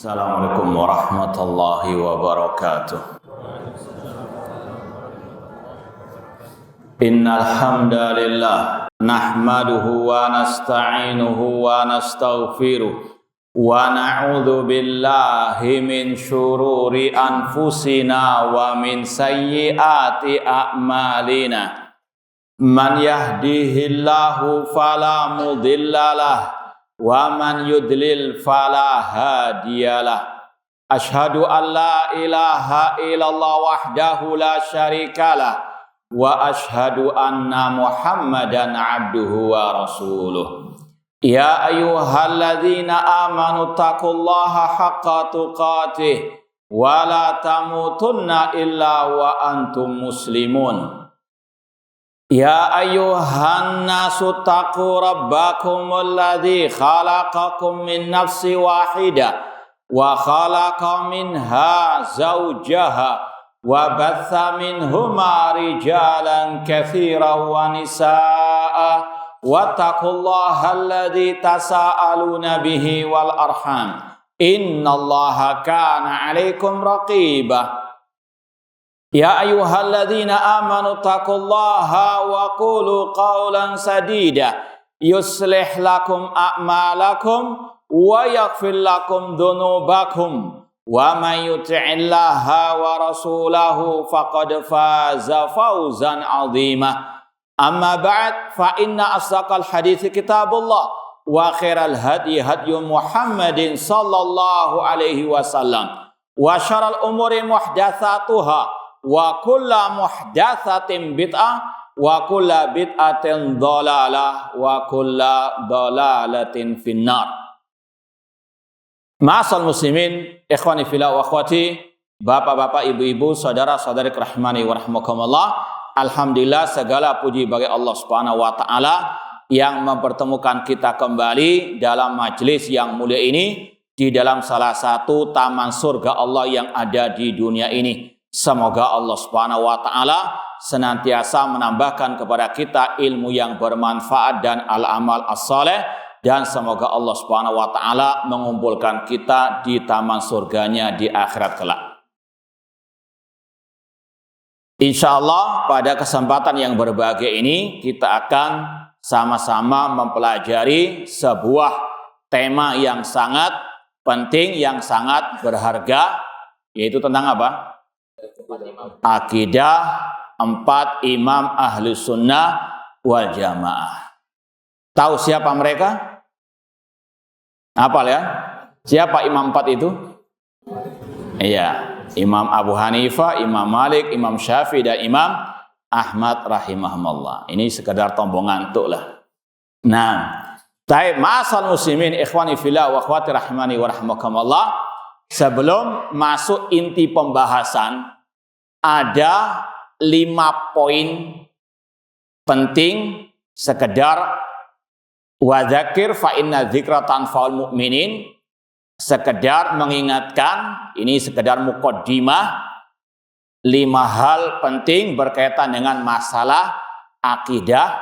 Assalamualaikum warahmatullahi wabarakatuh. Innal hamdalillah nahmaduhu wa nasta'inuhu wa nastaghfiruh wa na'udzu billahi min syururi anfusina wa min sayyiati a'malina. Man yahdihillahu fala mudhillalah wa man yudlil fala hadiyalah. Asyhadu an la ilaha illallah wahdahu la syarikalah wa asyhadu anna Muhammadan abduhu wa rasuluh. Ya ayyuhalladzina amanu taqullaha haqqa tuqatih wa la tamutunna illa wa antum muslimun. Ya ayyuhan nasu taqu rabbakumul ladzi khalaqakum min nafsin wahidah wa khalaqa minha zawjaha wa batha minhuma rijalan katsiran wa nisaa'a wattaqullaha alladzi tasaaluna bihi wal arham innallaha kana 'alaikum raqibah. Ya ayyuhalladzina amanu taqullaha wa qulu qawlan sadida yuslih lakum a'malakum wa yaghfir lakum dhunubakum wa may yuti'illaha wa rasulahu faqad faza fawzan 'azima. Amma ba'd, fa inna asdaqal hadithi kitabullah wa khairal hadi hadyu Muhammadin sallallahu alaihi wasallam wa syarrul umuri muhdatsatuha wa kulla muhdatsatin bid'ah wa kulla bid'atin dhalalah wa kulla dhalalatin finnar. Ma'asal muslimin, ikhwani fillah wa akhwati, bapak-bapak, ibu-ibu, saudara-saudari rahimani wa rahmakumullah. Alhamdulillah, segala puji bagi Allah Subhanahu wa taala yang mempertemukan kita kembali dalam majelis yang mulia ini di dalam salah satu taman surga Allah yang ada di dunia ini. Semoga Allah Subhanahu wa taala senantiasa menambahkan kepada kita ilmu yang bermanfaat dan al-amal as-saleh, dan semoga Allah Subhanahu wa taala mengumpulkan kita di taman surganya di akhirat kelak. Insyaallah pada kesempatan yang berbahagia ini kita akan sama-sama mempelajari sebuah tema yang sangat penting, yang sangat berharga, yaitu tentang apa? Akidah 4 imam ahli sunnah wal jamaah. Tahu siapa mereka? Hafal ya? Siapa imam 4 itu? Iya, Imam Abu Hanifah, Imam Malik, Imam Syafi'i, dan Imam Ahmad rahimahumullah. Ini sekedar tombong ngantuk lah. Nah, taib ma'asal muslimin, ikhwani fillah wa akhwati rahimani wa rahmakumullah. Sebelum masuk inti pembahasan, ada 5 poin penting sekedar wadzakir fa inna dzikra tanfa'ul mu'minin, sekedar mengingatkan, ini sekedar muqaddimah 5 hal penting berkaitan dengan masalah akidah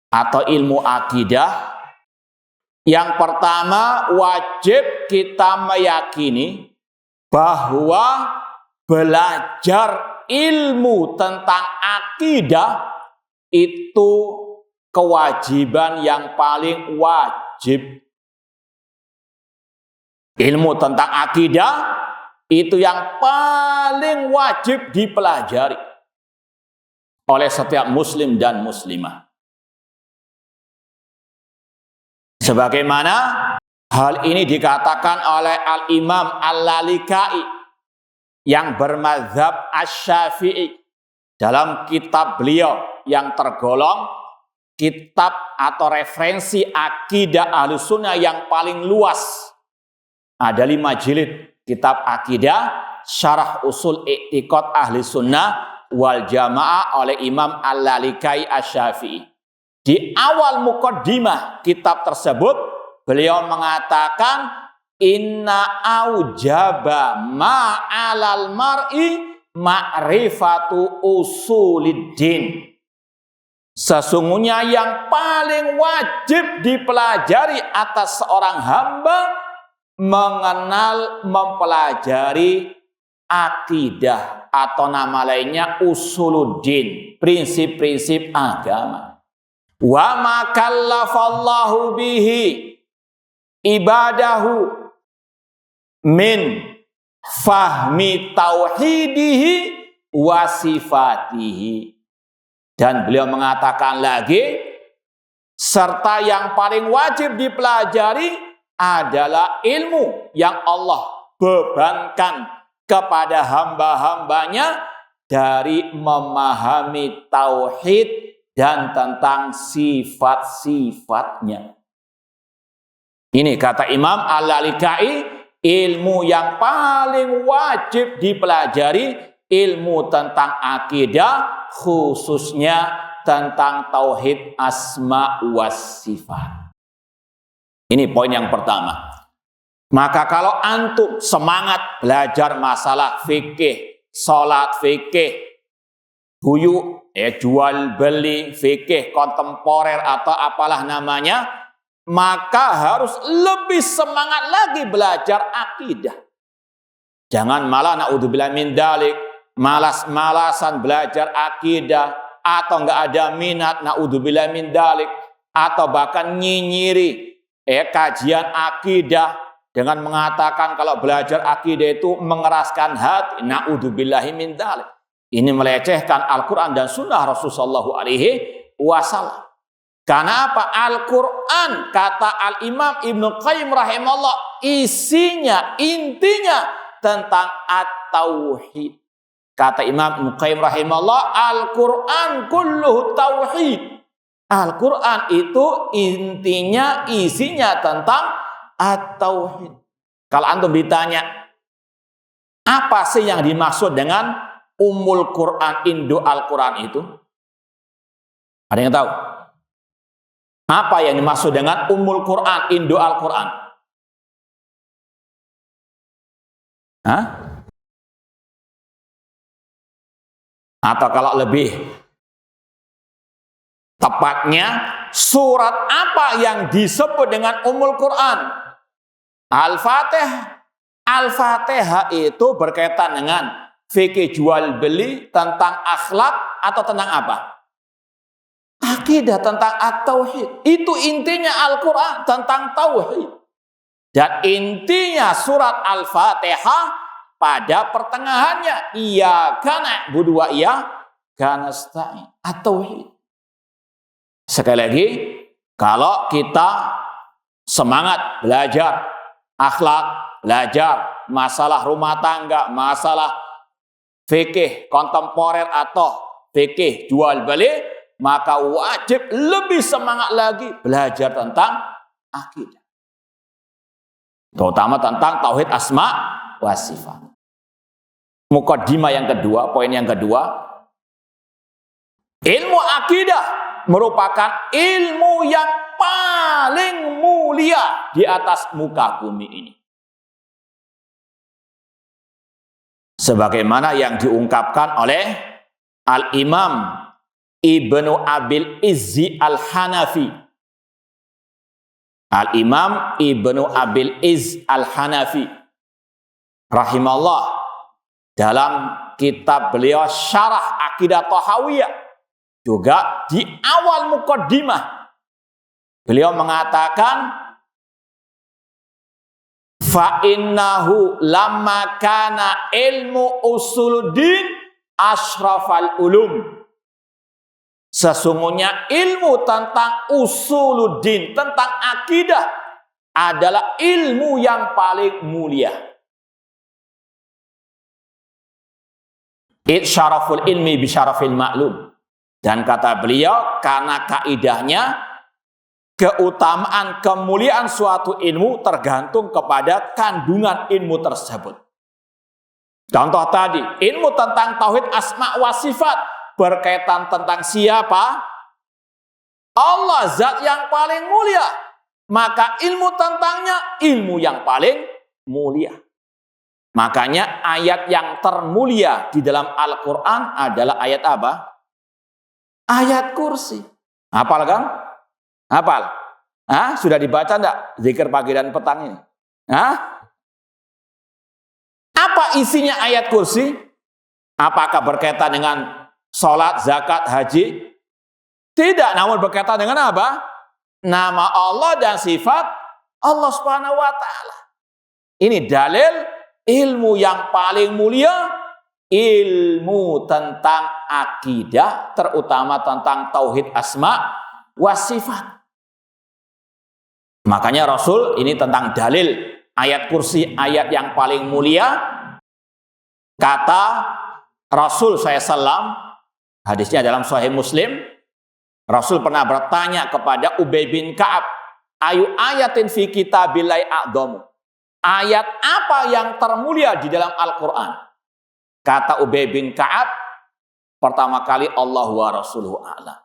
atau ilmu akidah. Yang pertama, wajib kita meyakini bahwa belajar ilmu tentang akidah itu kewajiban yang paling wajib. Ilmu tentang akidah itu yang paling wajib dipelajari oleh setiap muslim dan muslimah. Sebagaimana hal ini dikatakan oleh Al-Imam Al-Lalikai yang bermadzhab Asy-Syafi'i dalam kitab beliau yang tergolong kitab atau referensi akidah Ahlussunnah yang paling luas. Ada 5 jilid kitab akidah Syarah Usul I'tiqad Ahlussunnah wal Jamaah oleh Imam Al-Lalikai Asy-Syafi'i. Di awal muqaddimah kitab tersebut beliau mengatakan inna aujaba ma'alal mar'i ma'rifatu usuliddin. Sesungguhnya yang paling wajib dipelajari atas seorang hamba mengenal, mempelajari akidah atau nama lainnya usuluddin, prinsip-prinsip agama. Wa ma kallafallahu bihi ibadahu min fahmi tauhidihi wa sifatihi. Dan beliau mengatakan lagi, serta yang paling wajib dipelajari adalah ilmu yang Allah bebankan kepada hamba-hambanya dari memahami tauhid dan tentang sifat-sifatnya. Ini kata Imam Al-Lalikai, ilmu yang paling wajib dipelajari, ilmu tentang akidah, khususnya tentang tauhid asma was sifat. Ini poin yang pertama. Maka kalau antum semangat belajar masalah fikih, sholat fikih, buyuk, jual beli fikih kontemporer atau apalah namanya, maka harus lebih semangat lagi belajar akidah. Jangan malah naudzubillah min dalik, malas-malasan belajar akidah, atau enggak ada minat, naudzubillah min dalik, atau bahkan nyinyiri kajian akidah dengan mengatakan kalau belajar akidah itu mengeraskan hati, naudzubillahi min dalik. Ini melecehkan Al-Quran dan Sunnah Rasulullah SAW. Karena apa? Al-Quran, kata Al-Imam Ibnu Qayyim rahimahullah, intinya tentang at-tauhid. Kata Imam Ibnu Qayyim rahimahullah, Al-Quran kulluhu tauhid. Al-Quran itu isinya tentang at-tauhid. Kalau antum ditanya, apa sih yang dimaksud dengan Ummul Quran, Indo Al-Quran itu? Ada yang tahu? Apa yang dimaksud dengan Ummul Quran, Indo Al-Quran? Hah? Atau kalau lebih tepatnya, surat apa yang disebut dengan Ummul Quran? Al-Fatihah. Al-Fatihah itu berkaitan dengan fikih jual beli, tentang akhlak, atau tentang apa? Akidah, tentang at-tauhid. Itu intinya Al-Quran, tentang tauhid. Dan intinya surat Al-Fatihah pada pertengahannya, iyyaka na'budu wa iyyaka nasta'in, at-tauhid. Sekali lagi, kalau kita semangat belajar akhlak, belajar masalah rumah tangga, masalah fikih kontemporer atau fikih jual beli, maka wajib lebih semangat lagi belajar tentang akidah, terutama tentang tauhid asma wa sifat. Mukaddimah yang kedua, poin yang kedua, ilmu akidah merupakan ilmu yang paling mulia di atas muka bumi ini. Sebagaimana yang diungkapkan oleh Al-Imam Ibnu Abil Izzi Al-Hanafi. Al-Imam Ibnu Abil Izz Al-Hanafi rahimahullah, dalam kitab beliau Syarah Aqidah Thahawiyah, juga di awal mukaddimah beliau mengatakan, fa innahu lamma kana ilmu usuluddin asyrafal ulum. Sesungguhnya ilmu tentang usuluddin, tentang akidah, adalah ilmu yang paling mulia. Syaraful ilmi bi syarafil ma'lum. Dan kata beliau, karena kaidahnya keutamaan, kemuliaan suatu ilmu tergantung kepada kandungan ilmu tersebut. Contoh tadi, ilmu tentang tauhid asma wa sifat berkaitan tentang siapa? Allah, zat yang paling mulia. Maka ilmu tentangnya ilmu yang paling mulia. Makanya ayat yang termulia di dalam Al-Quran adalah ayat apa? Ayat kursi. Hafal kan? Hafal? Sudah dibaca enggak zikir pagi dan petang ini? Hah? Apa isinya ayat kursi? Apakah berkaitan dengan sholat, zakat, haji? Tidak, namun berkaitan dengan apa? Nama Allah dan sifat Allah Subhanahu wa Ta'ala. Ini dalil ilmu yang paling mulia, ilmu tentang akidah, terutama tentang tauhid asma wa sifat. Makanya Rasul ini tentang dalil ayat kursi, ayat yang paling mulia. Kata Rasul SAW, hadisnya dalam Sahih Muslim, Rasul pernah bertanya kepada Ubay bin Ka'ab, ayu ayatin fi kitabillahi a'dhamu. Ayat apa yang termulia di dalam Al-Quran? Kata Ubay bin Ka'ab, pertama kali Allah wa Rasuluhu a'lam.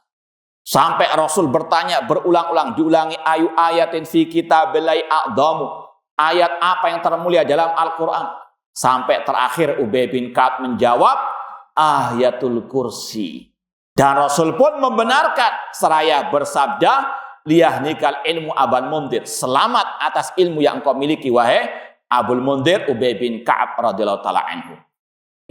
Sampai Rasul bertanya berulang-ulang, diulangi, ayu ayatin fi kitabillahi a'dhamu. Ayat apa yang termulia dalam Al-Quran? Sampai terakhir Ubay bin Ka'ab menjawab, ayatul kursi. Dan Rasul pun membenarkan seraya bersabda, liyahnikal ilmu Abul Mundhir. Selamat atas ilmu yang engkau miliki wahai Abul Mundhir, Ubay bin Ka'ab radhiyallahu ta'ala anhu.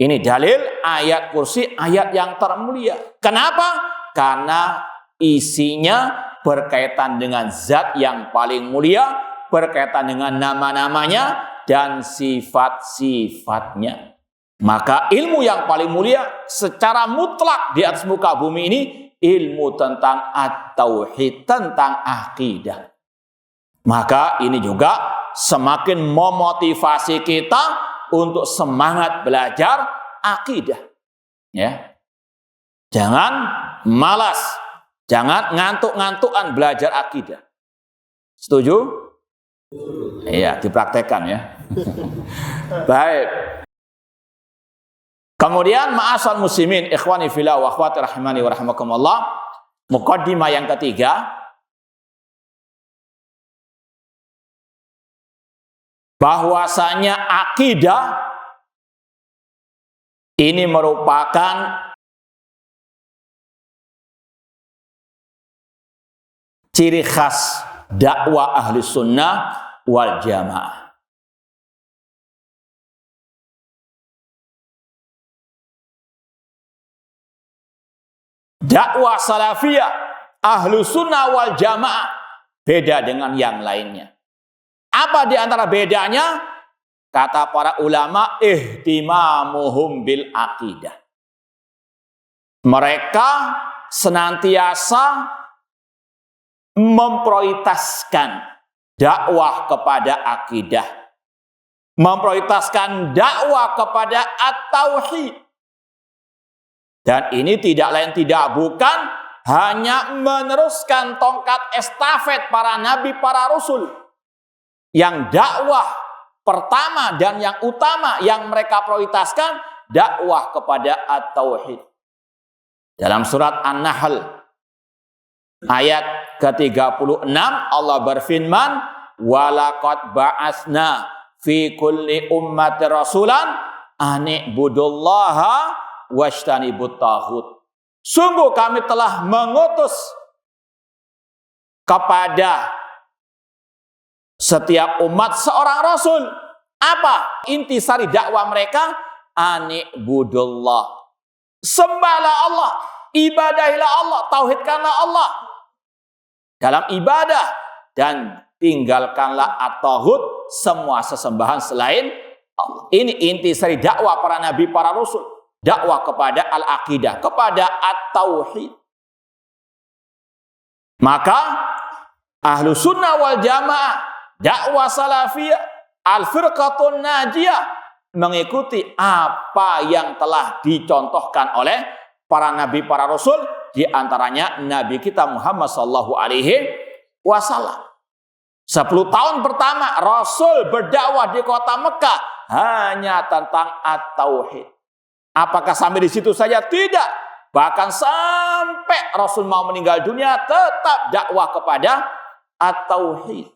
Ini dalil ayat kursi, ayat yang termulia. Kenapa? Karena isinya berkaitan dengan zat yang paling mulia, berkaitan dengan nama-namanya dan sifat-sifatnya. Maka ilmu yang paling mulia secara mutlak di atas muka bumi ini, ilmu tentang at-tauhid, tentang akidah. Maka ini juga semakin memotivasi kita untuk semangat belajar akidah. Ya. Jangan malas, jangan ngantuk-ngantukan belajar akidah. Setuju? Iya, dipraktekkan ya. Baik. Kemudian ma'asal muslimin, ikhwani fillah wa akhwati rahimani wa rahimakumullah, muqaddimah yang ketiga, bahwasanya akidah ini merupakan ciri khas dakwah ahli sunnah wal jamaah. Dakwah salafiyah ahlu sunnah wal jamaah beda dengan yang lainnya. Apa di antara bedanya? Kata para ulama, ihtimamuhum bil aqidah. Mereka senantiasa memprioritaskan dakwah kepada akidah, memprioritaskan dakwah kepada at-tauhid. Dan ini tidak lain tidak bukan hanya meneruskan tongkat estafet para nabi, para rasul. Yang dakwah pertama dan yang utama yang mereka prioritaskan, dakwah kepada at-tauhid. Dalam surat An-Nahl ayat ke-36 Allah berfirman, walaqad ba'asna fi kulli ummati rasulan an ibudullaha wajtanibut taghut. Sungguh kami telah mengutus kepada setiap umat seorang rasul. Apa intisari dakwah mereka? An ibudullah. Sembahlah Allah, ibadahilah Allah, tauhidkanlah Allah dalam ibadah dan tinggalkanlah at-taghut, semua sesembahan selain Allah. Ini intisari dakwah para nabi, para rasul. Dakwah kepada al-aqidah, kepada at-tauhid. Maka ahlu sunnah wal jamaah, dakwah salafiyah, al-firqatun najiyah, mengikuti apa yang telah dicontohkan oleh para nabi, para rasul, di antaranya Nabi kita Muhammad sallallahu alaihi wasallam. 10 tahun pertama Rasul berdakwah di kota Mekah hanya tentang at-tauhid. Apakah sampai di situ saja? Tidak. Bahkan sampai Rasul mau meninggal dunia tetap dakwah kepada at-tauhid.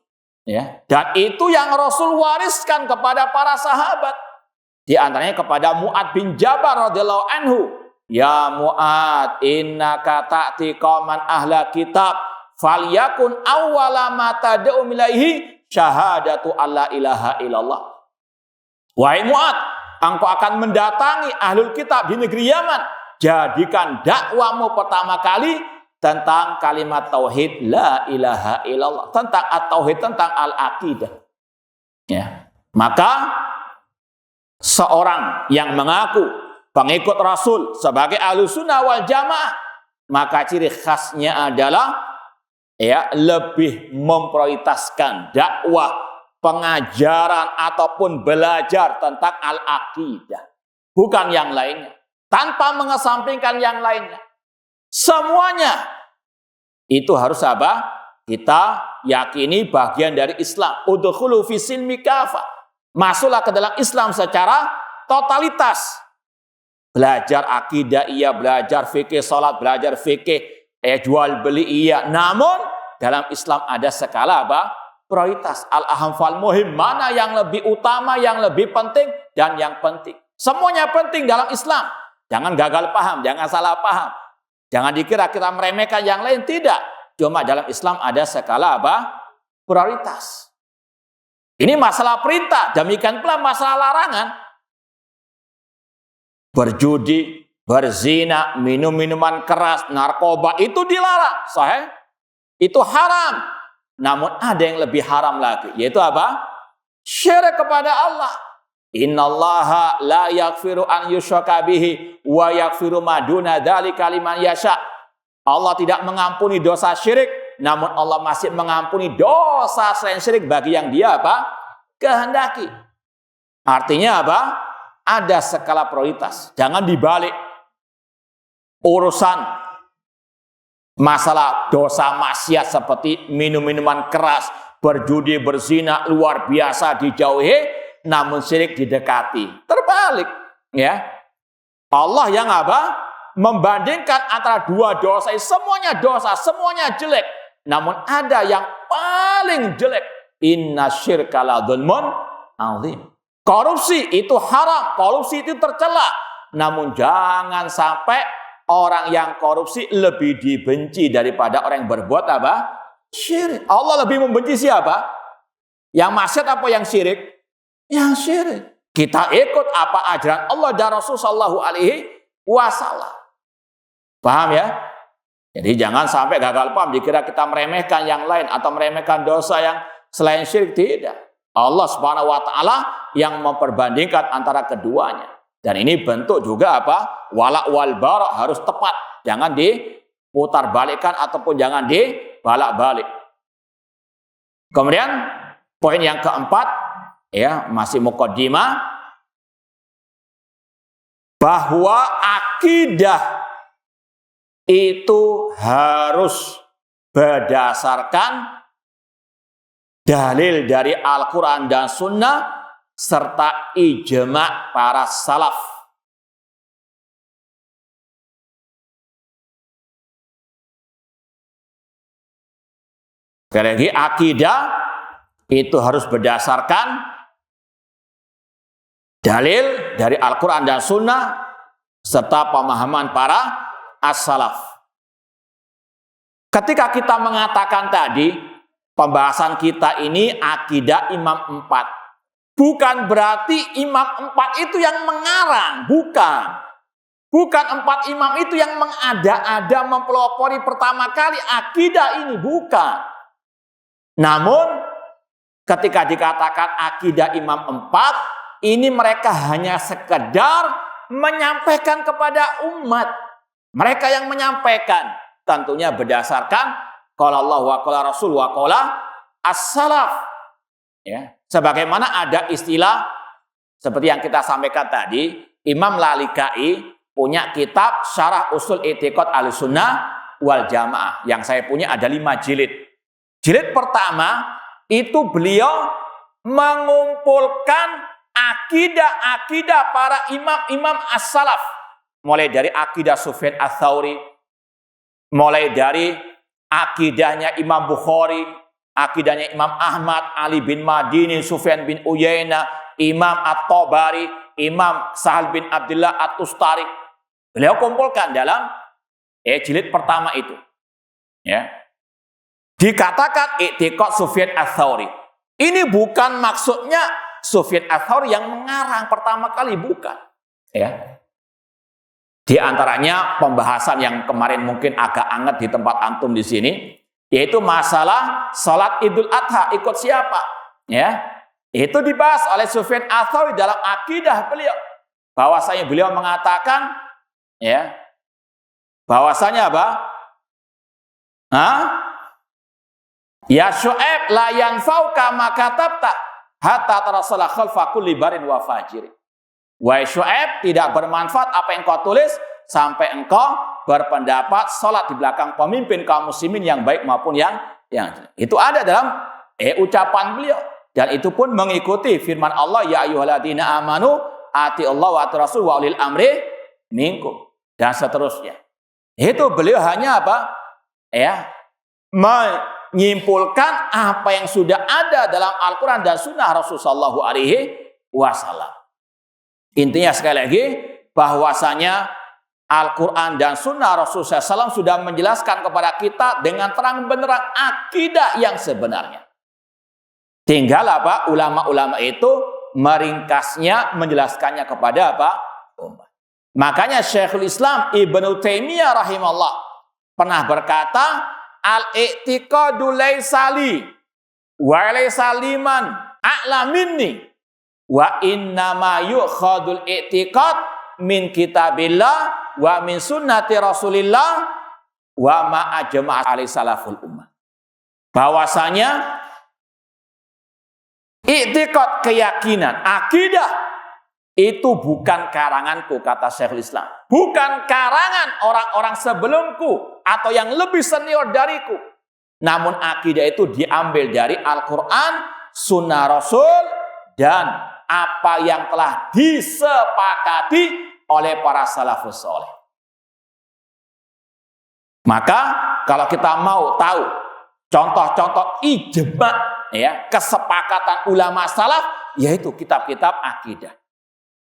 Ya. Dan itu yang Rasul wariskan kepada para sahabat. Di antaranya kepada Mu'ad bin Jabal radhiyallahu anhu. Ya Mu'ad, innaka ta'ti qauman ahla kitab, falyakun awwala ma tad'u ilaihi syahadatu alla ilaha illallah. Wahai Mu'ad, engkau akan mendatangi ahlul kitab di negeri Yaman. Jadikan dakwamu pertama kali tentang kalimat tauhid la ilaha illallah, tentang at-tauhid, tentang al-aqidah. Ya. Maka seorang yang mengaku pengikut Rasul sebagai Ahlussunnah wal Jamaah, maka ciri khasnya adalah lebih memprioritaskan dakwah, pengajaran ataupun belajar tentang al-aqidah, bukan yang lainnya, tanpa mengesampingkan yang lainnya. Semuanya itu harus apa? Kita yakini bagian dari Islam. Udkhulu fis-silmi kafah. Masuklah ke dalam Islam secara totalitas. Belajar akidah iya, belajar fikih salat, belajar fikih jual beli iya. Namun dalam Islam ada skala apa? Prioritas. Al-aham fal muhim. Mana yang lebih utama, yang lebih penting, dan yang penting. Semuanya penting dalam Islam. Jangan gagal paham, jangan salah paham. Jangan dikira kita meremehkan yang lain, tidak. Cuma dalam Islam ada skala apa? Prioritas. Ini masalah perintah, demikian pula masalah larangan. Berjudi, berzina, minum minuman keras, narkoba itu dilarang, sahih. Itu haram. Namun ada yang lebih haram lagi, yaitu apa? Syirik kepada Allah. Innallaha la yaghfiru an yushraka bihi wa yaghfiru ma duna dzalika liman yasha. Allah tidak mengampuni dosa syirik, namun Allah masih mengampuni dosa selain syirik bagi yang dia apa? Kehendaki. Artinya apa? Ada skala prioritas. Jangan dibalik. Urusan masalah dosa maksiat seperti minum minuman keras, berjudi, berzina luar biasa dijauhi. Namun syirik didekati. Terbalik, ya. Allah yang apa? Membandingkan antara dua dosa, semuanya dosa, semuanya jelek. Namun ada yang paling jelek. Inna syirka la dzulmun azim. Korupsi itu haram, korupsi itu tercela. Namun jangan sampai orang yang korupsi lebih dibenci daripada orang yang berbuat apa? Syirik. Allah lebih membenci siapa? Yang maksiat apa yang syirik? Yang syirik. Kita ikut apa ajaran Allah dan Rasul sallallahu alaihi wasallam. Paham ya? Jadi jangan sampai gagal paham dikira kita meremehkan yang lain atau meremehkan dosa yang selain syirik. Tidak. Allah Subhanahu wa taala yang memperbandingkan antara keduanya. Dan ini bentuk juga apa? Wala wal bara, harus tepat. Jangan diputar balikkan ataupun jangan dibalak-balik. Kemudian poin yang keempat, masih muqaddimah, bahwa akidah itu harus berdasarkan dalil dari Al-Quran dan Sunnah serta ijma' para salaf. Sekali lagi, akidah itu harus berdasarkan dalil dari Al-Quran dan Sunnah serta pemahaman para as-salaf. Ketika kita mengatakan tadi, pembahasan kita ini akidah imam 4. Bukan berarti imam 4 itu yang mengarang. Bukan. Bukan 4 imam itu yang mengada-ada mempelopori pertama kali akidah ini. Bukan. Namun, ketika dikatakan akidah imam 4, ini mereka hanya sekedar menyampaikan kepada umat. Mereka yang menyampaikan tentunya berdasarkan qala Allah wa qala Rasul wa qala as-salaf. Ya, sebagaimana ada istilah seperti yang kita sampaikan tadi, Imam Lalikai punya kitab Syarah Usul I'tiqad Ahlussunnah wal Jamaah. Yang saya punya ada 5 jilid. Jilid pertama itu beliau mengumpulkan akidah-akidah para imam-imam as-salaf. Mulai dari akidah Sufyan ats-Tsauri, mulai dari akidahnya Imam Bukhari, akidahnya Imam Ahmad, Ali bin Madini, Sufyan bin Uyainah, Imam At-Tabari, Imam Sahal bin Abdullah At-Tustari. Beliau kumpulkan dalam jilid pertama itu. Ya. Dikatakan i'tiqad Sufyan ats-Tsauri. Ini bukan maksudnya Sufyan Ats-Tsauri yang mengarang pertama kali, bukan. Ya. Di antaranya pembahasan yang kemarin mungkin agak hangat di tempat antum di sini, yaitu masalah salat Idul Adha ikut siapa? Ya. Itu dibahas oleh Sufyan Ats-Tsauri dalam akidah beliau. Bahwasanya beliau mengatakan, ya, bahwasanya apa? Ya Syu'aib la yanfauka ma katabta hatta tarasala khalfa kulli barin wa fajir. Wahai Syu'aib, tidak bermanfaat apa yang kau tulis sampai engkau berpendapat salat di belakang pemimpin kaum muslimin yang baik maupun yang itu ada dalam ucapan beliau, dan itu pun mengikuti firman Allah, ya ayyuhalladzina amanu ati Allah wa ati rasul wa ulil amri minkum, dan seterusnya. Itu beliau hanya apa? Ya, menyimpulkan apa yang sudah ada dalam Al-Quran dan Sunnah Rasulullah SAW. Intinya sekali lagi, bahwasanya Al-Quran dan Sunnah Rasulullah SAW sudah menjelaskan kepada kita dengan terang benderang akidah yang sebenarnya. Tinggal apa? Ulama-ulama itu meringkasnya, menjelaskannya kepada apa? Umat. Makanya Syekhul Islam Ibnu Taimiyah rahimahullah pernah berkata, al-i'tiqadu laysa li wa laysa liman a'la minni wa innama yu'khadul i'tiqad min kitabillah wa min sunnati rasulillah wa ma ajma'a alaihi salaful ummah. Bahwasanya i'tiqad, keyakinan, akidah itu bukan karanganku, kata Syekhul Islam. Bukan karangan orang-orang sebelumku atau yang lebih senior dariku. Namun akidah itu diambil dari Al-Quran, Sunnah Rasul, dan apa yang telah disepakati oleh para salafus saleh. Maka kalau kita mau tahu contoh-contoh ijma, ya, kesepakatan ulama salaf, yaitu kitab-kitab akidah.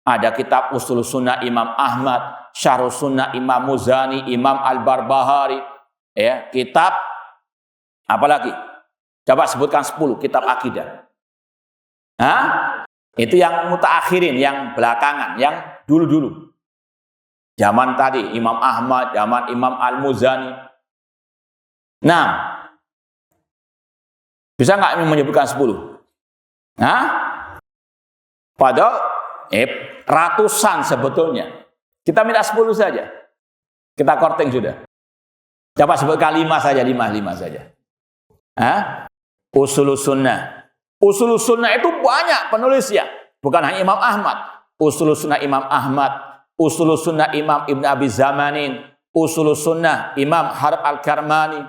Ada kitab Usul Sunnah Imam Ahmad, Syarh Sunnah Imam Muzani, Imam Al-Barbahari, ya, kitab apalagi? Coba sebutkan 10 kitab akidah. Itu yang mutaakhirin, yang belakangan, yang dulu-dulu. Zaman tadi Imam Ahmad, zaman Imam Al-Muzani. Nah, bisa nggak menyebutkan 10? Padahal ratusan sebetulnya. Kita minta 10 saja. Kita korting sudah. Coba sebutkan 5 saja, 5 saja. Usul Sunnah. Usul Sunnah itu banyak penulisnya. Bukan hanya Imam Ahmad. Usul Sunnah Imam Ahmad. Usul Sunnah Imam Ibn Abi Zamanin. Usul Sunnah Imam Harb Al-Karmani.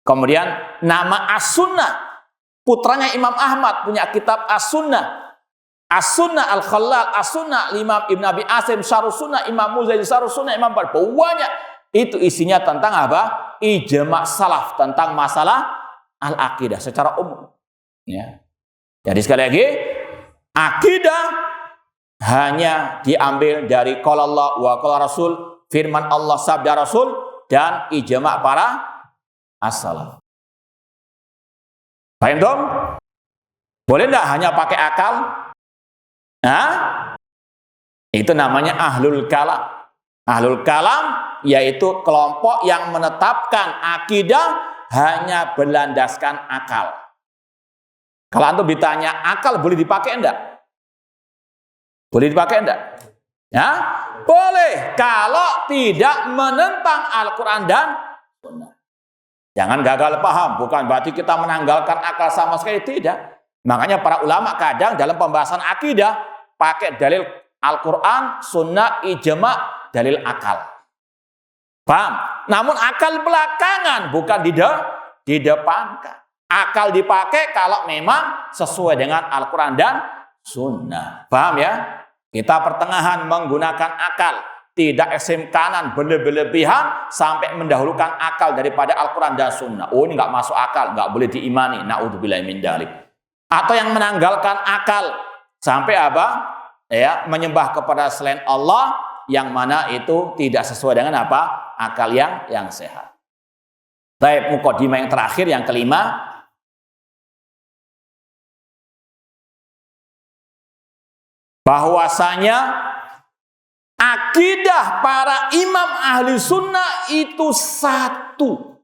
Kemudian nama As-Sunnah. Putranya Imam Ahmad punya kitab As-Sunnah. As-Sunnah Al-Khallal, As-Sunnah Imam Ibn Abi Asim, Syarh Sunnah Imam Muzani, Syarh Sunnah Imam Barbahari. Banyak. Itu isinya tentang apa? Ijma' salaf, tentang masalah al-aqidah secara umum. Ya. Jadi sekali lagi, akidah hanya diambil dari qala Allah wa qala Rasul, firman Allah, sabda Rasul, dan ijma' para as-salaf. Paham dong? Boleh enggak hanya pakai akal? Itu namanya ahlul kalam. Ahlul kalam yaitu kelompok yang menetapkan akidah hanya berlandaskan akal. Kalau antum ditanya, akal boleh dipakai enggak? Boleh dipakai enggak? Ya, boleh kalau tidak menentang Al-Quran dan Sunnah. Jangan gagal paham, bukan berarti kita menanggalkan akal sama sekali, tidak. Makanya para ulama kadang dalam pembahasan akidah pakai dalil Al-Quran, Sunnah, Ijma', dalil akal. Paham? Namun akal belakangan, bukan didepankan. Akal dipakai kalau memang sesuai dengan Al-Quran dan Sunnah. Paham ya? Kita pertengahan menggunakan akal. Tidak ekstrem kanan berlebihan sampai mendahulukan akal daripada Al-Quran dan Sunnah. Oh, ini nggak masuk akal, nggak boleh diimani. Na'udzubillahi min dzalik. Atau yang menanggalkan akal sampai apa? Ya, menyembah kepada selain Allah yang mana itu tidak sesuai dengan apa? Akal yang sehat. Baik, mukadimah yang terakhir, yang kelima. bahwasanya akidah para imam ahli sunnah itu satu.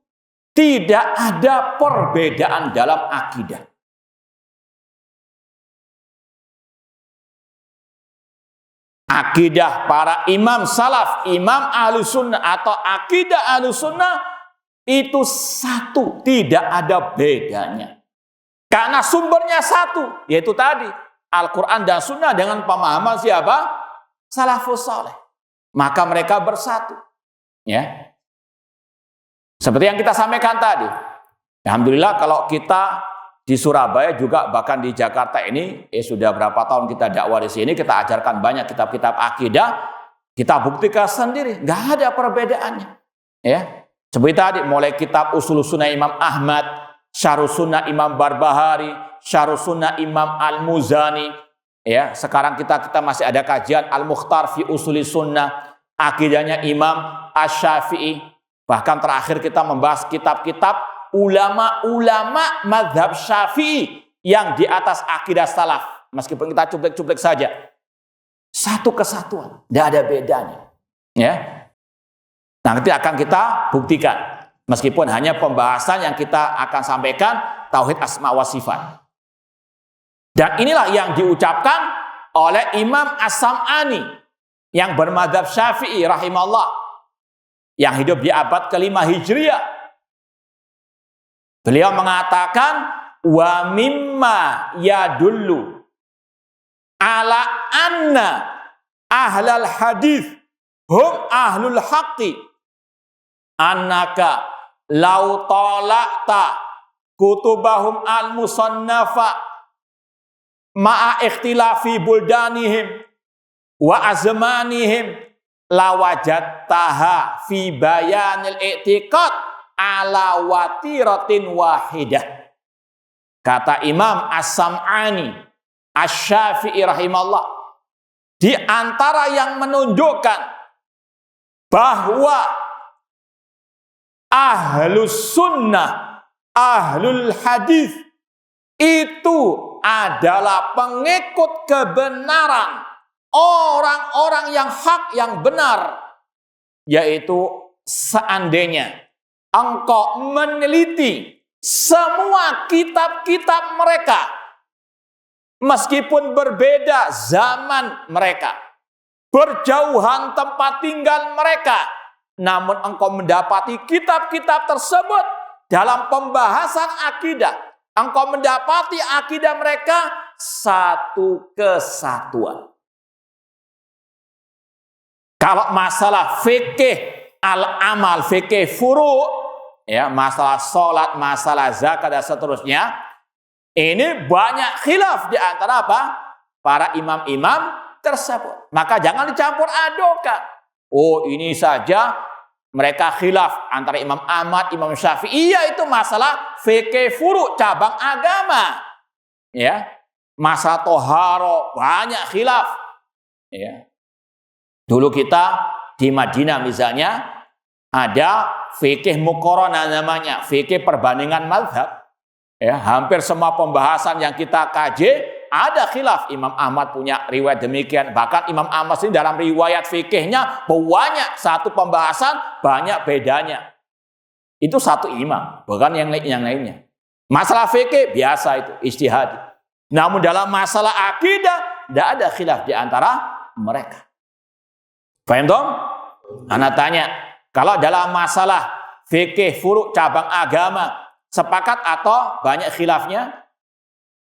Tidak ada perbedaan dalam akidah. Akidah para imam salaf, imam ahli sunnah atau akidah ahli sunnah itu satu. Tidak ada bedanya. Karena sumbernya satu. Yaitu tadi. Al-Quran dan sunnah dengan pemahaman siapa? Salafus saleh. Maka mereka bersatu. Ya. Seperti yang kita sampaikan tadi. Alhamdulillah kalau kita di Surabaya juga bahkan di Jakarta ini sudah berapa tahun kita dakwah di sini, kita ajarkan banyak kitab-kitab akidah, kita buktikan sendiri, nggak ada perbedaannya. Ya. Seperti tadi mulai kitab Usul Sunnah Imam Ahmad, Syarh Sunnah Imam Barbahari, Syarh Sunnah Imam Al-Muzani. Ya, sekarang kita masih ada kajian Al-Mukhtar fi Usuli Sunnah, akidahnya Imam Asy-Syafi'i. Bahkan terakhir kita membahas kitab-kitab ulama-ulama mazhab Syafi'i yang di atas akidah salaf. Meskipun kita cuplek-cuplek saja. Satu kesatuan, tidak ada bedanya. Ya. Nanti akan kita buktikan. Meskipun hanya pembahasan yang kita akan sampaikan tauhid asma wa sifat. Dan inilah yang diucapkan oleh Imam As-Sam'ani yang bermadzhab Syafi'i rahimahullah, yang hidup di abad ke-5 Hijriah. Beliau mengatakan wa mimma yadullu ala anna ahlal hadis hum ahlul haqqi annaka law talaqta kutubahum al-musannafa ma'a ikhtilafi buldanihim wa azmanihim lawajadtaha fi bayanil i'tiqad ala watiratin wahidah. Kata Imam As-Sam'ani Asy-Syafi'i rahimahullah, di antara yang menunjukkan bahwa ahlus sunnah, ahlul hadis itu adalah pengikut kebenaran, orang-orang yang hak, yang benar, yaitu seandainya engkau meneliti semua kitab-kitab mereka, meskipun berbeda zaman mereka, berjauhan tempat tinggal mereka, namun engkau mendapati kitab-kitab tersebut dalam pembahasan akidah, engkau mendapati akidah mereka satu kesatuan. Kalau masalah fikih al-amal, fikih furu', ya, masalah sholat, masalah zakat dan seterusnya, ini banyak khilaf di antara apa? Para imam-imam tersebut. Maka jangan dicampur adukan. Oh, ini saja mereka khilaf antara Imam Ahmad, Imam Syafi'i. Iya, itu masalah fikih furu', cabang agama. Ya, masalah toharo banyak khilaf. Ya. Dulu kita di Madinah misalnya ada fikih muqaranah namanya, fikih perbandingan mazhab. Ya, hampir semua pembahasan yang kita kaji ada khilaf. Imam Ahmad punya riwayat demikian. Bahkan Imam Ahmad ini dalam riwayat fikihnya banyak, satu pembahasan banyak bedanya. Itu satu imam, bukan yang lainnya. Masalah fikih biasa itu, ijtihad. Namun dalam masalah akidah tidak ada khilaf di antara mereka. Paham dong? Ana tanya, kalau dalam masalah fikih furu' cabang agama sepakat atau banyak khilafnya?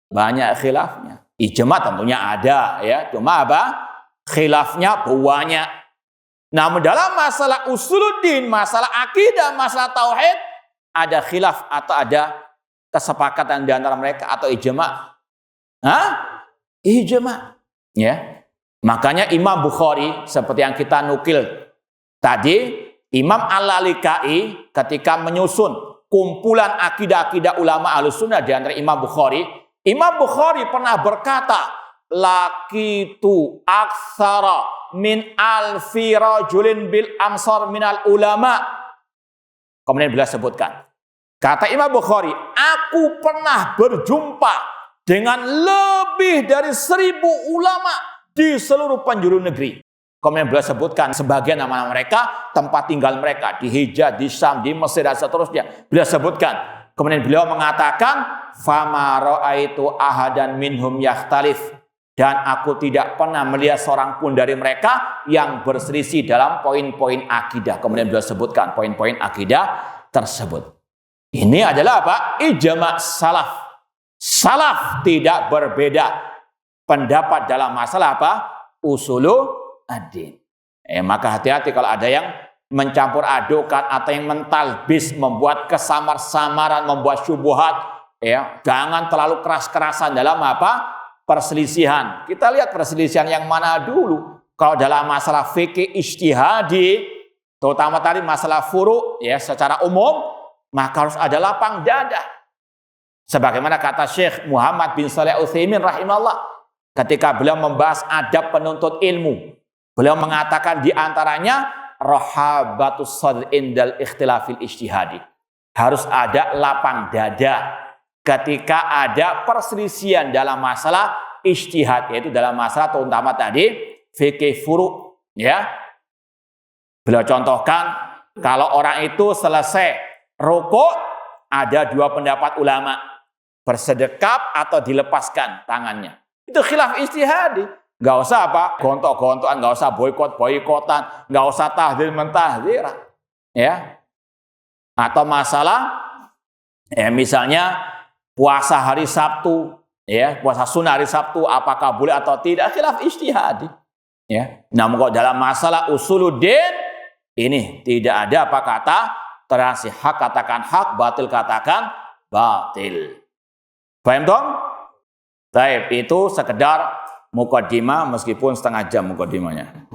Banyak khilafnya. Ijma tentunya ada, ya. Cuma apa? Khilafnya banyak. Namun dalam masalah usuluddin, masalah akidah, masalah tauhid, ada khilaf atau ada kesepakatan di antara mereka atau ijma? Hah? Ijma. Ya. Makanya Imam Bukhari seperti yang kita nukil tadi, Imam Al-Lalikai ketika menyusun kumpulan akidah-akidah ulama Ahlussunnah di antara Imam Bukhari pernah berkata, laqitu aktsara min alfi rajulin bil amsar minal ulama. Kemudian beliau sebutkan, kata Imam Bukhari, aku pernah berjumpa dengan lebih dari 1000 ulama di seluruh penjuru negeri. Kemudian beliau sebutkan sebagian nama-nama mereka, tempat tinggal mereka di Hijaz, di Syam, di Mesir dan seterusnya. Beliau sebutkan. Kemudian beliau mengatakan, "Fama ra'aitu ahadan minhum yakhtalif." Dan aku tidak pernah melihat seorang pun dari mereka yang berselisih dalam poin-poin akidah. Kemudian beliau sebutkan poin-poin akidah tersebut. Ini adalah apa? Ijma' salaf. Salaf tidak berbeda pendapat dalam masalah apa? Usulu ad-din. Maka hati-hati kalau ada yang mencampur adukan atau yang mentalbis, membuat kesamar-samaran, membuat syubhat. Jangan terlalu keras-kerasan dalam apa? Perselisihan. Kita lihat perselisihan yang mana dulu. Kalau dalam masalah fikih ijtihadi, terutama tadi masalah furu, secara umum, maka harus ada lapang dada. Sebagaimana kata Syekh Muhammad bin Shalih Al-Utsaimin rahimahullah, ketika beliau membahas adab penuntut ilmu, beliau mengatakan di antaranya rahabatus sadr indal ikhtilafil ijtihadi. Harus ada lapang dada ketika ada perselisihan dalam masalah ijtihad, yaitu dalam masalah terutama tadi fikih furu, Beliau contohkan kalau orang itu selesai rukuk, ada dua pendapat ulama, bersedekap atau dilepaskan tangannya. Itu khilaf ijtihadi. Nggak usah apa gontok-gontokan, nggak usah boykot-boykotan, nggak usah tahdzir-mentahdziran. Atau masalah misalnya puasa hari Sabtu, puasa sunnah hari Sabtu, apakah boleh atau tidak, khilaf ijtihadi. Namun kalau dalam masalah usuluddin, ini tidak ada apa kata transi, hak katakan hak, batil katakan batil. Paham dong? Baik, itu sekedar mukaddimah, meskipun setengah jam mukaddimahnya.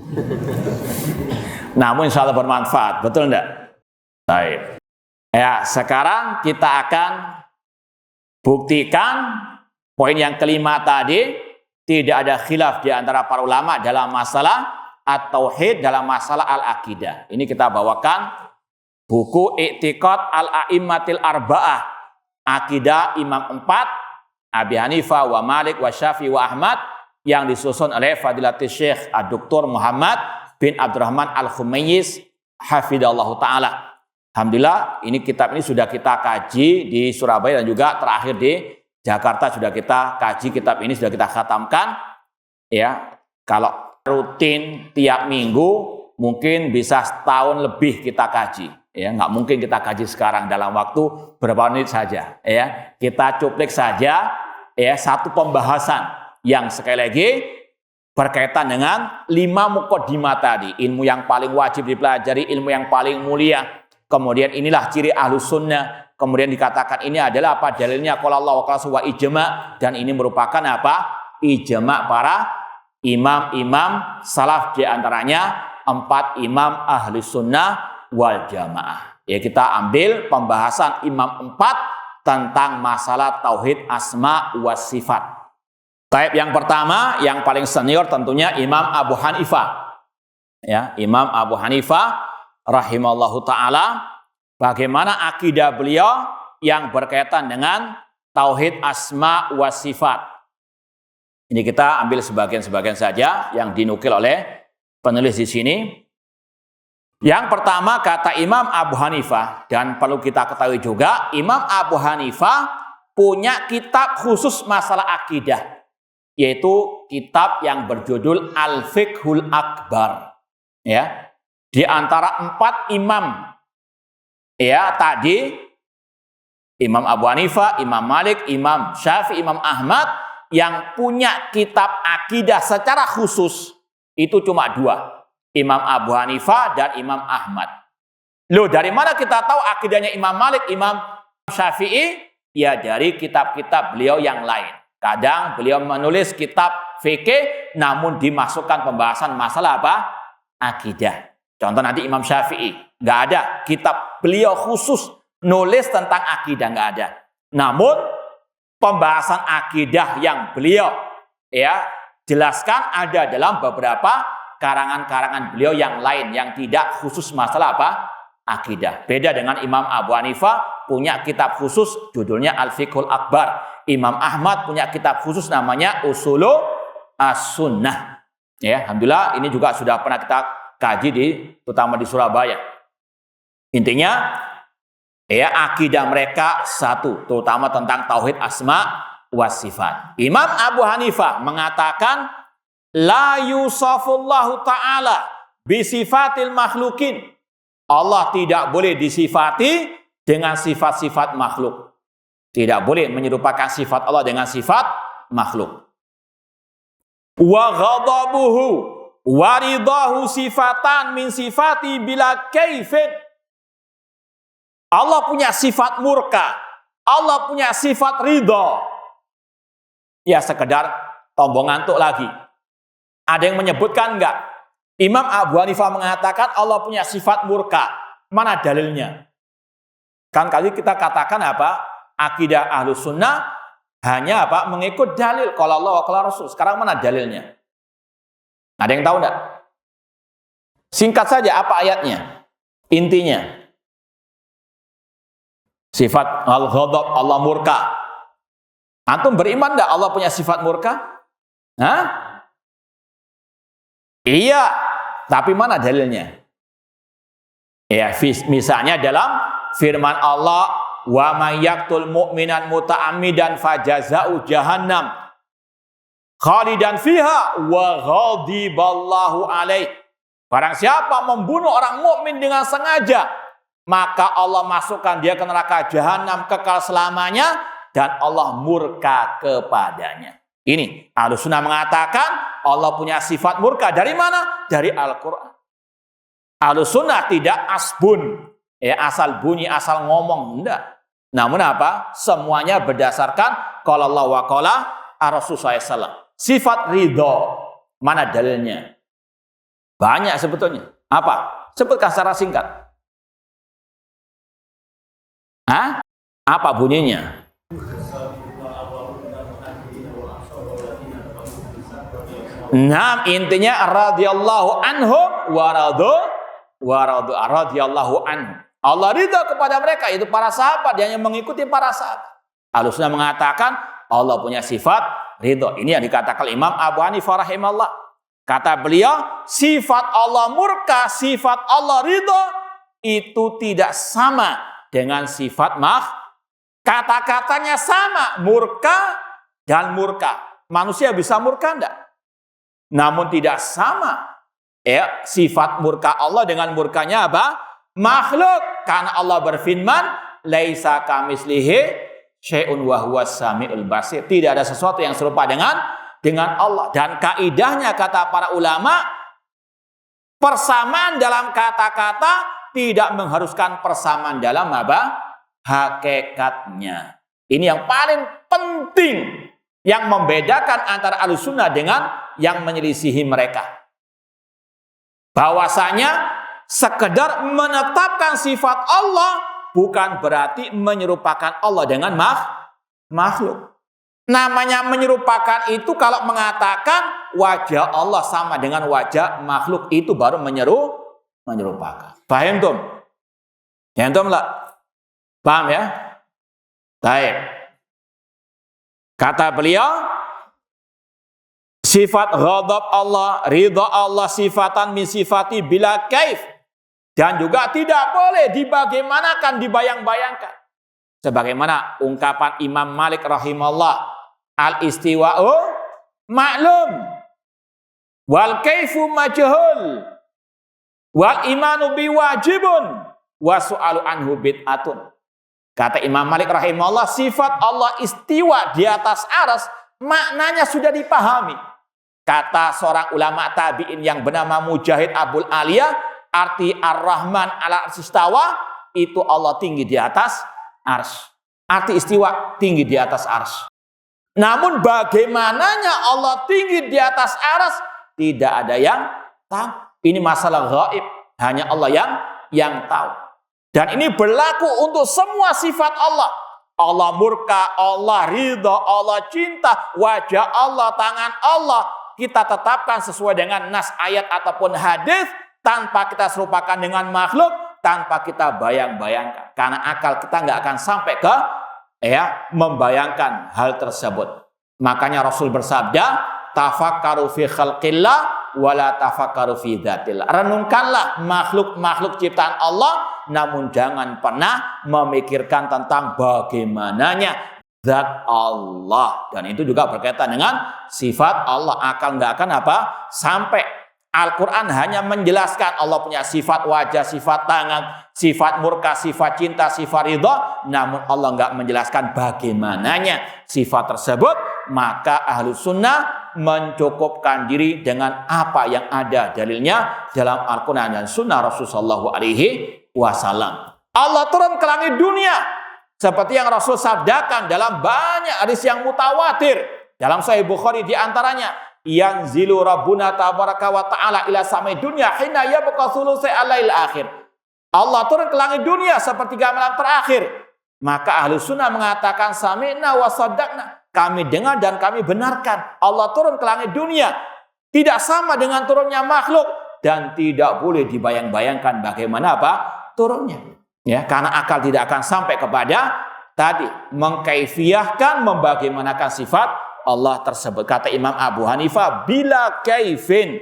Namun insya Allah bermanfaat, betul enggak? Baik. Sekarang kita akan buktikan poin yang kelima tadi, tidak ada khilaf di antara para ulama dalam masalah at-tauhid, dalam masalah al-aqidah. Ini kita bawakan buku I'tiqad al-A'immatil Arba'ah, Akidah Imam 4, Abi Hanifah wa Malik wa Syafi'i wa Ahmad, yang disusun oleh Fadilatul Syekh Dr. Muhammad bin Abdurrahman Al-Khumayyiz hafidhallahu ta'ala. Alhamdulillah, ini kitab ini sudah kita kaji di Surabaya dan juga terakhir di Jakarta sudah kita kaji kitab ini, sudah kita khatamkan. Kalau rutin tiap minggu mungkin bisa setahun lebih kita kaji. Nggak mungkin kita kaji sekarang dalam waktu berapa menit saja. Kita cuplik saja satu pembahasan yang sekali lagi berkaitan dengan 5 muqaddimah tadi. Ilmu yang paling wajib dipelajari, ilmu yang paling mulia. Kemudian inilah ciri ahlus sunnah. Kemudian dikatakan ini adalah apa? Dalilnya qala Allah wa qala wa ijma', dan ini merupakan apa? Ijma' para imam-imam salaf, di antaranya 4 imam ahli sunnah wal jamaah. Kita ambil pembahasan imam 4 tentang masalah tauhid asma wa sifat. Taib yang pertama, yang paling senior tentunya Imam Abu Hanifah. Imam Abu Hanifah rahimallahu ta'ala, bagaimana akidah beliau yang berkaitan dengan tauhid asma wa sifat. Ini kita ambil sebagian-sebagian saja yang dinukil oleh penulis di sini. Yang pertama kata Imam Abu Hanifah, dan perlu kita ketahui juga, Imam Abu Hanifah punya kitab khusus masalah akidah, yaitu kitab yang berjudul Al-Fiqhul Akbar. Di antara 4 imam tadi, Imam Abu Hanifah, Imam Malik, Imam Syafi'i, Imam Ahmad, yang punya kitab akidah secara khusus itu cuma 2, Imam Abu Hanifah dan Imam Ahmad. Loh, dari mana kita tahu akidahnya Imam Malik, Imam Syafi'i? Ya dari kitab-kitab beliau yang lain. Kadang beliau menulis kitab fikih namun dimasukkan pembahasan masalah apa? Akidah. Contoh nanti Imam Syafi'i, nggak ada kitab beliau khusus nulis tentang akidah, nggak ada. Namun pembahasan akidah yang beliau jelaskan ada dalam beberapa karangan-karangan beliau yang lain yang tidak khusus masalah apa? Akidah. Beda dengan Imam Abu Hanifah punya kitab khusus judulnya Al-Fiqhul Akbar. Imam Ahmad punya kitab khusus namanya Usulu As-Sunnah. Ya, alhamdulillah ini juga sudah pernah kita kaji terutama di Surabaya. Intinya ya akidah mereka satu, terutama tentang tauhid asma wa sifat. Imam Abu Hanifah mengatakan la yusafullahu ta'ala bisifatil makhlukin. Allah tidak boleh disifati dengan sifat-sifat makhluk. Tidak boleh menyerupakan sifat Allah dengan sifat makhluk. Wa ghadabuhu wa ridahu sifatan min sifati bila kaifin. Allah punya sifat murka, Allah punya sifat ridha. Ya sekedar tombong ngantuk lagi. Ada yang menyebutkan enggak? Imam Abu Hanifah mengatakan Allah punya sifat murka. Mana dalilnya? Kan kali kita katakan apa? Akidah Ahlus Sunnah hanya apa? Mengikut dalil qala Allah wa qala Rasul. Sekarang mana dalilnya? Ada yang tahu enggak? Singkat saja apa ayatnya? Intinya. Sifat al-ghadab, Allah murka. Antum beriman enggak Allah punya sifat murka? Hah? Iya, tapi mana dalilnya? Ya, misalnya dalam firman Allah, wa may yaqtul mu'minan muta'ammidan fajaza'u jahannam khalidan fiha wa ghadiballahu alaih. Barang siapa membunuh orang mukmin dengan sengaja, maka Allah masukkan dia ke neraka jahanam kekal selamanya dan Allah murka kepadanya. Ini Ahlus Sunnah mengatakan Allah punya sifat murka. Dari mana? Dari Al-Quran. Ahlus Sunnah tidak asbun, ya asal bunyi, asal ngomong, enggak. Namun apa? Semuanya berdasarkan qala Allah wa qala Rasul SAW. Sifat ridho, mana dalilnya? Banyak sebetulnya. Apa? Sebutkan secara singkat. Hah? Apa bunyinya? Nah, intinya radhiyallahu anhum wa radu radhiyallahu anhum. Allah ridha kepada mereka, itu para sahabat, dia yang mengikuti para sahabat. Ahlus Sunnah mengatakan Allah punya sifat ridha. Ini yang dikatakan Imam Abu Hanifah rahimahullah. Kata beliau, sifat Allah murka, sifat Allah ridha itu tidak sama dengan sifat kata-katanya sama, murka dan murka. Manusia bisa murka enggak? Namun tidak sama ya sifat murka Allah dengan murkanya apa? Makhluk. Karena Allah berfirman, laisa kamislihi syai'un wa huwas samiul basir. Tidak ada sesuatu yang serupa dengan Allah. Dan kaidahnya kata para ulama, persamaan dalam kata-kata tidak mengharuskan persamaan dalam apa? Hakikatnya. Ini yang paling penting yang membedakan antara Ahlus Sunnah dengan yang menyelisihi mereka. Bahwasanya sekedar menetapkan sifat Allah bukan berarti menyerupakan Allah dengan makhluk. Namanya menyerupakan itu kalau mengatakan wajah Allah sama dengan wajah makhluk, itu baru menyerupakan. Paham tuh? Paham tuh enggak? Paham ya? Baik. Kata beliau, sifat ghadab Allah, ridha Allah sifatan min sifati bila kaif. Dan juga tidak boleh dibagaimanakan, dibayang-bayangkan. Sebagaimana ungkapan Imam Malik rahimahullah, al-istiwa'u maklum, wal kaifu majhul, wal imanu biwajibun, wa su'alu anhu bid'atun. Kata Imam Malik rahimahullah, sifat Allah istiwa di atas aras, maknanya sudah dipahami. Kata seorang ulama tabi'in yang bernama Mujahid Abul Aliyah, arti Ar-Rahman ala istawa, itu Allah tinggi di atas ars. Arti istiwa, tinggi di atas ars. Namun bagaimananya Allah tinggi di atas aras, tidak ada yang tahu. Ini masalah gaib, hanya Allah yang tahu. Dan ini berlaku untuk semua sifat Allah. Allah murka, Allah ridha, Allah cinta, wajah Allah, tangan Allah. Kita tetapkan sesuai dengan nas ayat ataupun hadis, tanpa kita serupakan dengan makhluk, tanpa kita bayang-bayangkan. Karena akal kita nggak akan sampai ke membayangkan hal tersebut. Makanya Rasul bersabda, tafakkaru fi khalqillah wa la tafakkaru fi dzatillah. Renungkanlah makhluk-makhluk ciptaan Allah, namun jangan pernah memikirkan tentang bagaimananya zat Allah. Dan itu juga berkaitan dengan sifat Allah. Akal nggak akan sampai. Al-Quran hanya menjelaskan Allah punya sifat wajah, sifat tangan, sifat murka, sifat cinta, sifat ridha. Namun Allah nggak menjelaskan bagaimananya sifat tersebut. Maka ahlu sunnah mencukupkan diri dengan apa yang ada dalilnya dalam Al-Quran dan sunnah Rasulullah SAW. Allah turun ke langit dunia seperti yang Rasul sabdakan dalam banyak hadis yang mutawatir. Dalam Sahih Bukhari diantaranya, yanzilu rabbuna tabaraka wa ta'ala ila samai dunya hina yabqa thulutsai al-lail akhir. Allah turun ke langit dunia sepertiga malam terakhir. Maka ahlu sunnah mengatakan sami'na wa saddaqna. Kami dengar dan kami benarkan. Allah turun ke langit dunia. Tidak sama dengan turunnya makhluk. Dan tidak boleh dibayang-bayangkan bagaimana turunnya. Ya, karena akal tidak akan sampai kepada tadi mengkaifiyahkan, membagaimanakan sifat Allah tersebut. Kata Imam Abu Hanifah, bila kaifin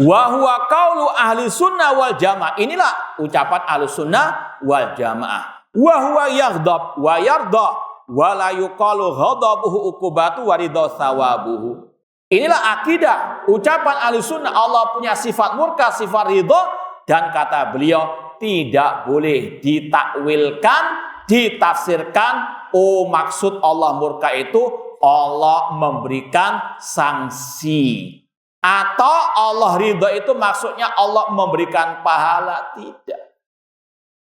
wa huwa qaulu ahli sunnah wal jamaah. Inilah ucapan ahli sunnah wal jamaah. Wa huwa yaghdab wa yarda wa la yuqalu ghadabuhu uqubatu wa ridha thawabuhu. Inilah akidah ucapan ahli sunnah. Allah punya sifat murka, sifat ridha, dan kata beliau tidak boleh ditakwilkan, ditafsirkan. Oh, maksud Allah murka itu Allah memberikan sanksi, atau Allah ridha itu maksudnya Allah memberikan pahala. Tidak.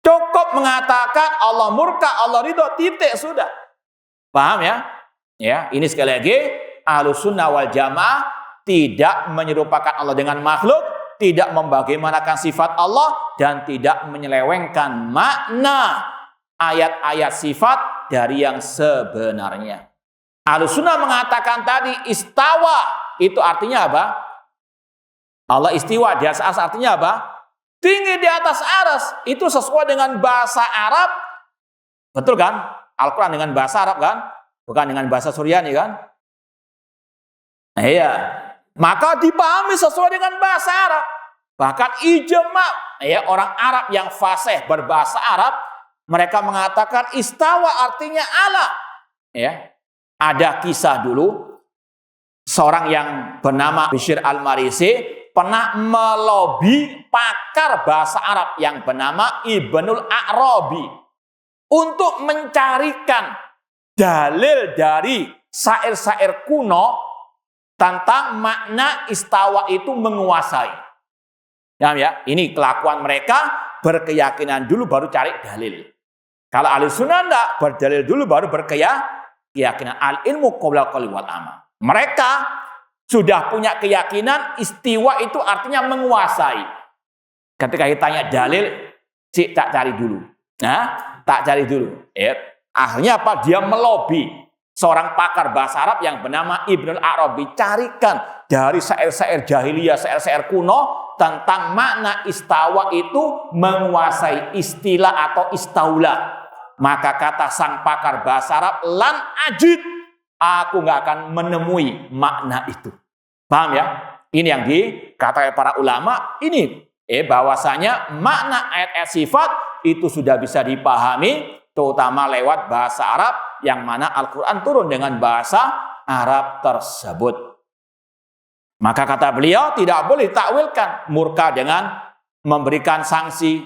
Cukup mengatakan Allah murka, Allah ridha, titik, sudah. Paham ya? Ya, ini sekali lagi Ahlus Sunnah wal Jamaah tidak menyerupakan Allah dengan makhluk, tidak membagaimanakan sifat Allah, dan tidak menyelewengkan makna ayat-ayat sifat dari yang sebenarnya. Ahlus Sunnah mengatakan tadi istawa itu artinya apa? Allah istiwa di atas arsy artinya apa? Tinggi di atas arsy. Itu sesuai dengan bahasa Arab. Betul kan? Al-Quran dengan bahasa Arab kan? Bukan dengan bahasa Suryani kan? Iya. Maka dipahami sesuai dengan bahasa Arab. Bahkan ijma' ya, orang Arab yang fasih berbahasa Arab, mereka mengatakan istawa artinya ala. Ya. Ada kisah dulu, seorang yang bernama Bishr al-Marisi pernah melobi pakar bahasa Arab yang bernama Ibnul A'rabi untuk mencarikan dalil dari syair-syair kuno tentang makna istawa itu menguasai. Ya, ini kelakuan mereka, berkeyakinan dulu baru cari dalil. Kalau ahli sunnah enggak, berdalil dulu baru berkeyakinan. Al-ilmu qabla al-qawli wal amal. Mereka sudah punya keyakinan istiwa itu artinya menguasai. Ketika ditanya dalil, tak cari dulu. Nah, tak cari dulu. Akhirnya apa? Dia melobi seorang pakar bahasa Arab yang bernama Ibnul A'rabi, carikan dari syair-syair jahiliyah, syair-syair kuno tentang makna istawa itu menguasai, istilah atau istaula. Maka kata sang pakar bahasa Arab, lan ajid, aku nggak akan menemui makna itu. Paham ya? Ini yang dikatakan para ulama. Ini bahwasanya makna ayat-ayat sifat itu sudah bisa dipahami, terutama lewat bahasa Arab, yang mana Al-Quran turun dengan bahasa Arab tersebut. Maka kata beliau, tidak boleh ditakwilkan murka dengan memberikan sanksi,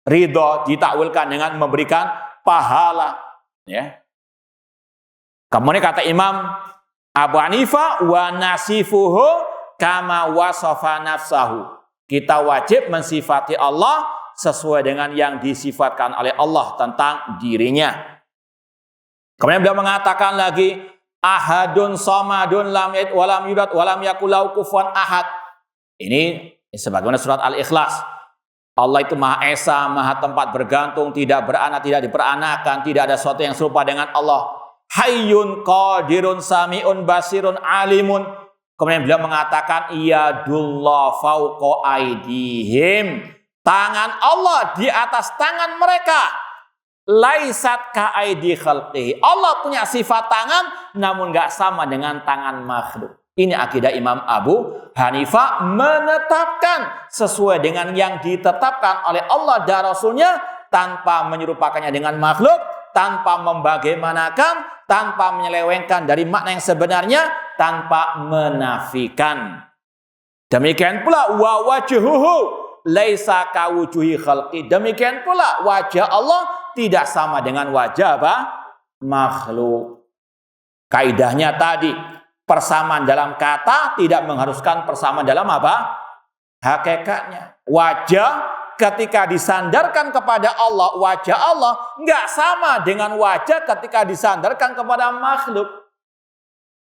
ridho ditakwilkan dengan memberikan pahala. Ya. Kemudian kata Imam Abu Hanifah, wa nasifuhu kama wasafa nafsahu. Kita wajib mensifati Allah sesuai dengan yang disifatkan oleh Allah tentang dirinya. Kemudian beliau mengatakan lagi, ahadun samadun lam yalid wa lam yulad wa lam yakul lahu kufuwan ahad. Ini sebagaimana surat Al-Ikhlas. Allah itu Maha Esa, Maha tempat bergantung, tidak beranak, tidak diperanakan, tidak ada sesuatu yang serupa dengan Allah. Hayyun qadirun sami'un basirun alimun. Kemudian beliau mengatakan yadullah fauqa aidihim. Tangan Allah di atas tangan mereka. laisat ka'aidi khalqihi. Allah punya sifat tangan namun enggak sama dengan tangan makhluk. Ini akidah Imam Abu Hanifah, menetapkan sesuai dengan yang ditetapkan oleh Allah dan Rasulnya tanpa menyerupakannya dengan makhluk, tanpa membagaimanakan, tanpa menyelewengkan dari makna yang sebenarnya, tanpa menafikan. Demikian pula wa wajhuhu laisa kawujuhi khalqi. Demikian pula wajah Allah tidak sama dengan wajah apa? Makhluk. Kaidahnya tadi, persamaan dalam kata tidak mengharuskan persamaan dalam apa? Hakikatnya. Wajah ketika disandarkan kepada Allah, wajah Allah nggak sama dengan wajah ketika disandarkan kepada makhluk.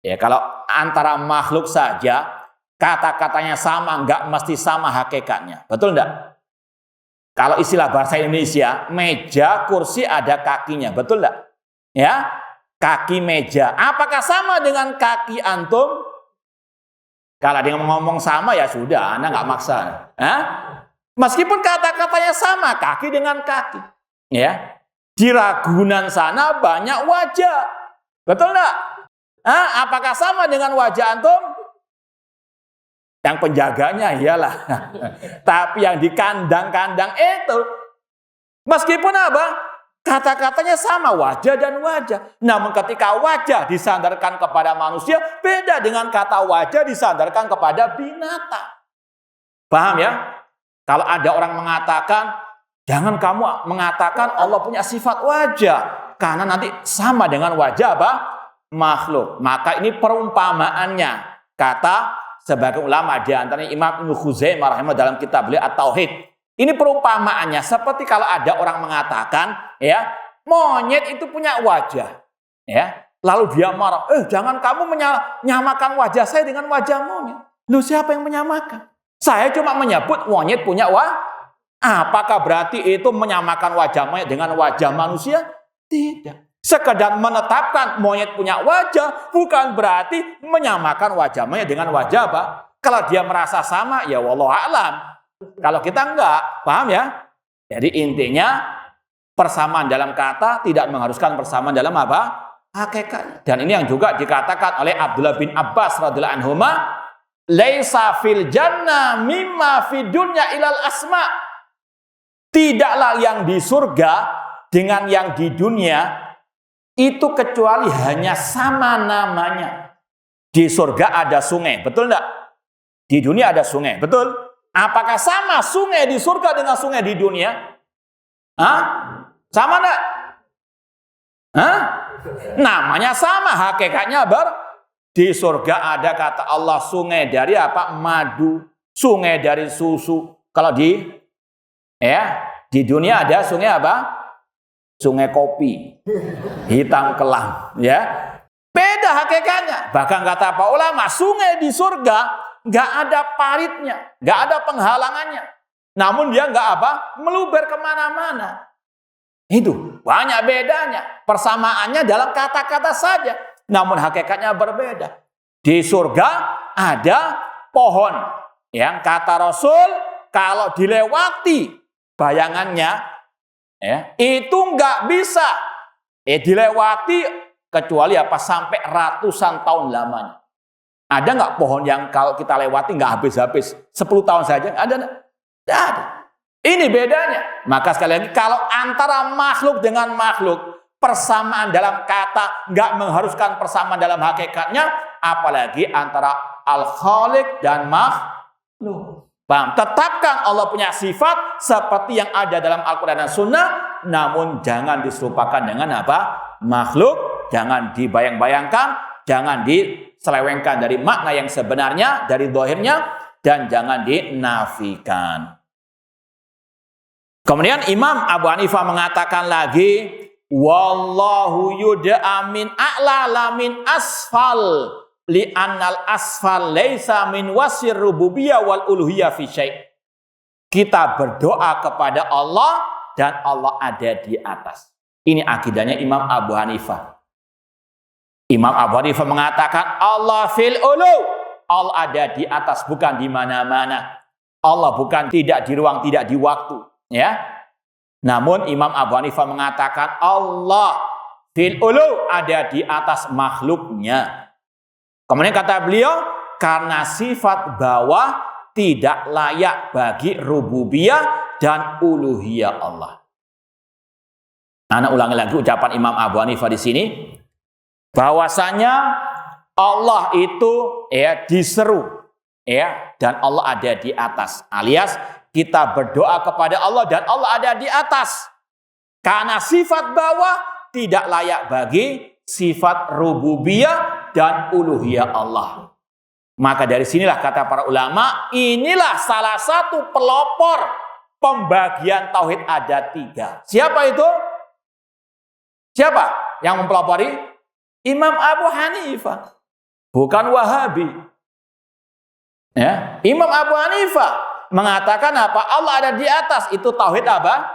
Ya, kalau antara makhluk saja kata-katanya sama, nggak mesti sama hakikatnya. Betul enggak? Kalau istilah bahasa Indonesia, meja, kursi ada kakinya. Betul enggak? Ya, kaki meja. Apakah sama dengan kaki antum? Kalau dia ngomong sama ya sudah, Anda nggak maksa. Hah? Meskipun kata-katanya sama, kaki dengan kaki. Ya, di Ragunan sana banyak wajah. Betul enggak? Hah? Apakah sama dengan wajah antum? Yang penjaganya iyalah. Tapi yang di kandang-kandang itu, meskipun apa? Kata-katanya sama, wajah dan wajah. Namun ketika wajah disandarkan kepada manusia, beda dengan kata wajah disandarkan kepada binatang. Paham ya? Kalau ada orang mengatakan, jangan kamu mengatakan Allah punya sifat wajah, karena nanti sama dengan wajah apa? Makhluk. Maka ini perumpamaannya. Kata sebagai ulama di antaranya Imam Ibnu Khuzaimah rahimahullah dalam kitab beliau At-Tauhid. Ini perumpamaannya seperti kalau ada orang mengatakan, ya, monyet itu punya wajah, ya. Lalu dia marah, jangan kamu menyamakan wajah saya dengan wajah monyet. Loh, siapa yang menyamakan? Saya cuma menyebut monyet punya wajah. Apakah berarti itu menyamakan wajah monyet dengan wajah manusia? Tidak. Sekedar menetapkan monyet punya wajah bukan berarti menyamakan wajah monyet dengan wajah apa? Kalau dia merasa sama, ya wallahu a'lam. Kalau kita enggak, paham ya? Jadi intinya persamaan dalam kata tidak mengharuskan persamaan dalam apa? Hakikat. Dan ini yang juga dikatakan oleh Abdullah bin Abbas radhiyallahu anhuma, laisa fil jannah mimma fid dunya ilal asma. Tidaklah yang di surga dengan yang di dunia itu kecuali hanya sama namanya. Di surga ada sungai, betul enggak? Di dunia ada sungai, betul? Apakah sama sungai di surga dengan sungai di dunia? Hah? Sama enggak? Hah? Namanya sama, hakikatnya di surga ada kata Allah sungai dari apa? Madu, sungai dari susu. Kalau di dunia ada sungai apa? Sungai kopi, hitam kelam, ya. Beda hakikatnya. Bahkan kata para ulama, sungai di surga nggak ada paritnya, nggak ada penghalangannya. Namun dia nggak apa? Meluber kemana-mana. Itu banyak bedanya. Persamaannya dalam kata-kata saja, namun hakikatnya berbeda. Di surga ada pohon yang kata Rasul kalau dilewati bayangannya, ya, itu nggak bisa dilewati kecuali apa sampai ratusan tahun lamanya. Ada nggak pohon yang kalau kita lewati nggak habis-habis 10 tahun saja? Ada nggak? Tidak ada. Ini bedanya. Maka sekali lagi kalau antara makhluk dengan makhluk persamaan dalam kata nggak mengharuskan persamaan dalam hakikatnya, apalagi antara al-khaliq dan makhluk. Paham? Tetapkan Allah punya sifat seperti yang ada dalam Al-Quran dan Sunnah, namun jangan diserupakan dengan apa? Makhluk, jangan dibayang-bayangkan, jangan diselewengkan dari makna yang sebenarnya, dari zahirnya, dan jangan dinafikan. Kemudian Imam Abu Hanifah mengatakan lagi, wallahu yud'a min a'la la min asfal. Li'annal asfal laisa min wasir rububiyah wal uluhiyah fi syai'. Kita berdoa kepada Allah dan Allah ada di atas. Ini akidahnya Imam Abu Hanifah. Imam Abu Hanifah mengatakan Allah fil ulu. Allah ada di atas, bukan di mana-mana. Allah bukan tidak di ruang, tidak di waktu, ya. Namun Imam Abu Hanifah mengatakan Allah fil ulu, ada di atas makhluknya. Kemudian kata beliau, karena sifat bawah tidak layak bagi rububiyah dan uluhiyah Allah. Anak ulangi lagi ucapan Imam Abu Hanifah di sini, bahwasanya Allah itu diseru dan Allah ada di atas, alias kita berdoa kepada Allah dan Allah ada di atas. Karena sifat bawah tidak layak bagi sifat rububiyah dan uluhiyah Allah. Maka dari sinilah kata para ulama, inilah salah satu pelopor pembagian tauhid ada 3. Siapa itu? Siapa yang mempelopori? Imam Abu Hanifah, bukan Wahabi. Ya, Imam Abu Hanifah mengatakan apa? Allah ada di atas, itu tauhid apa?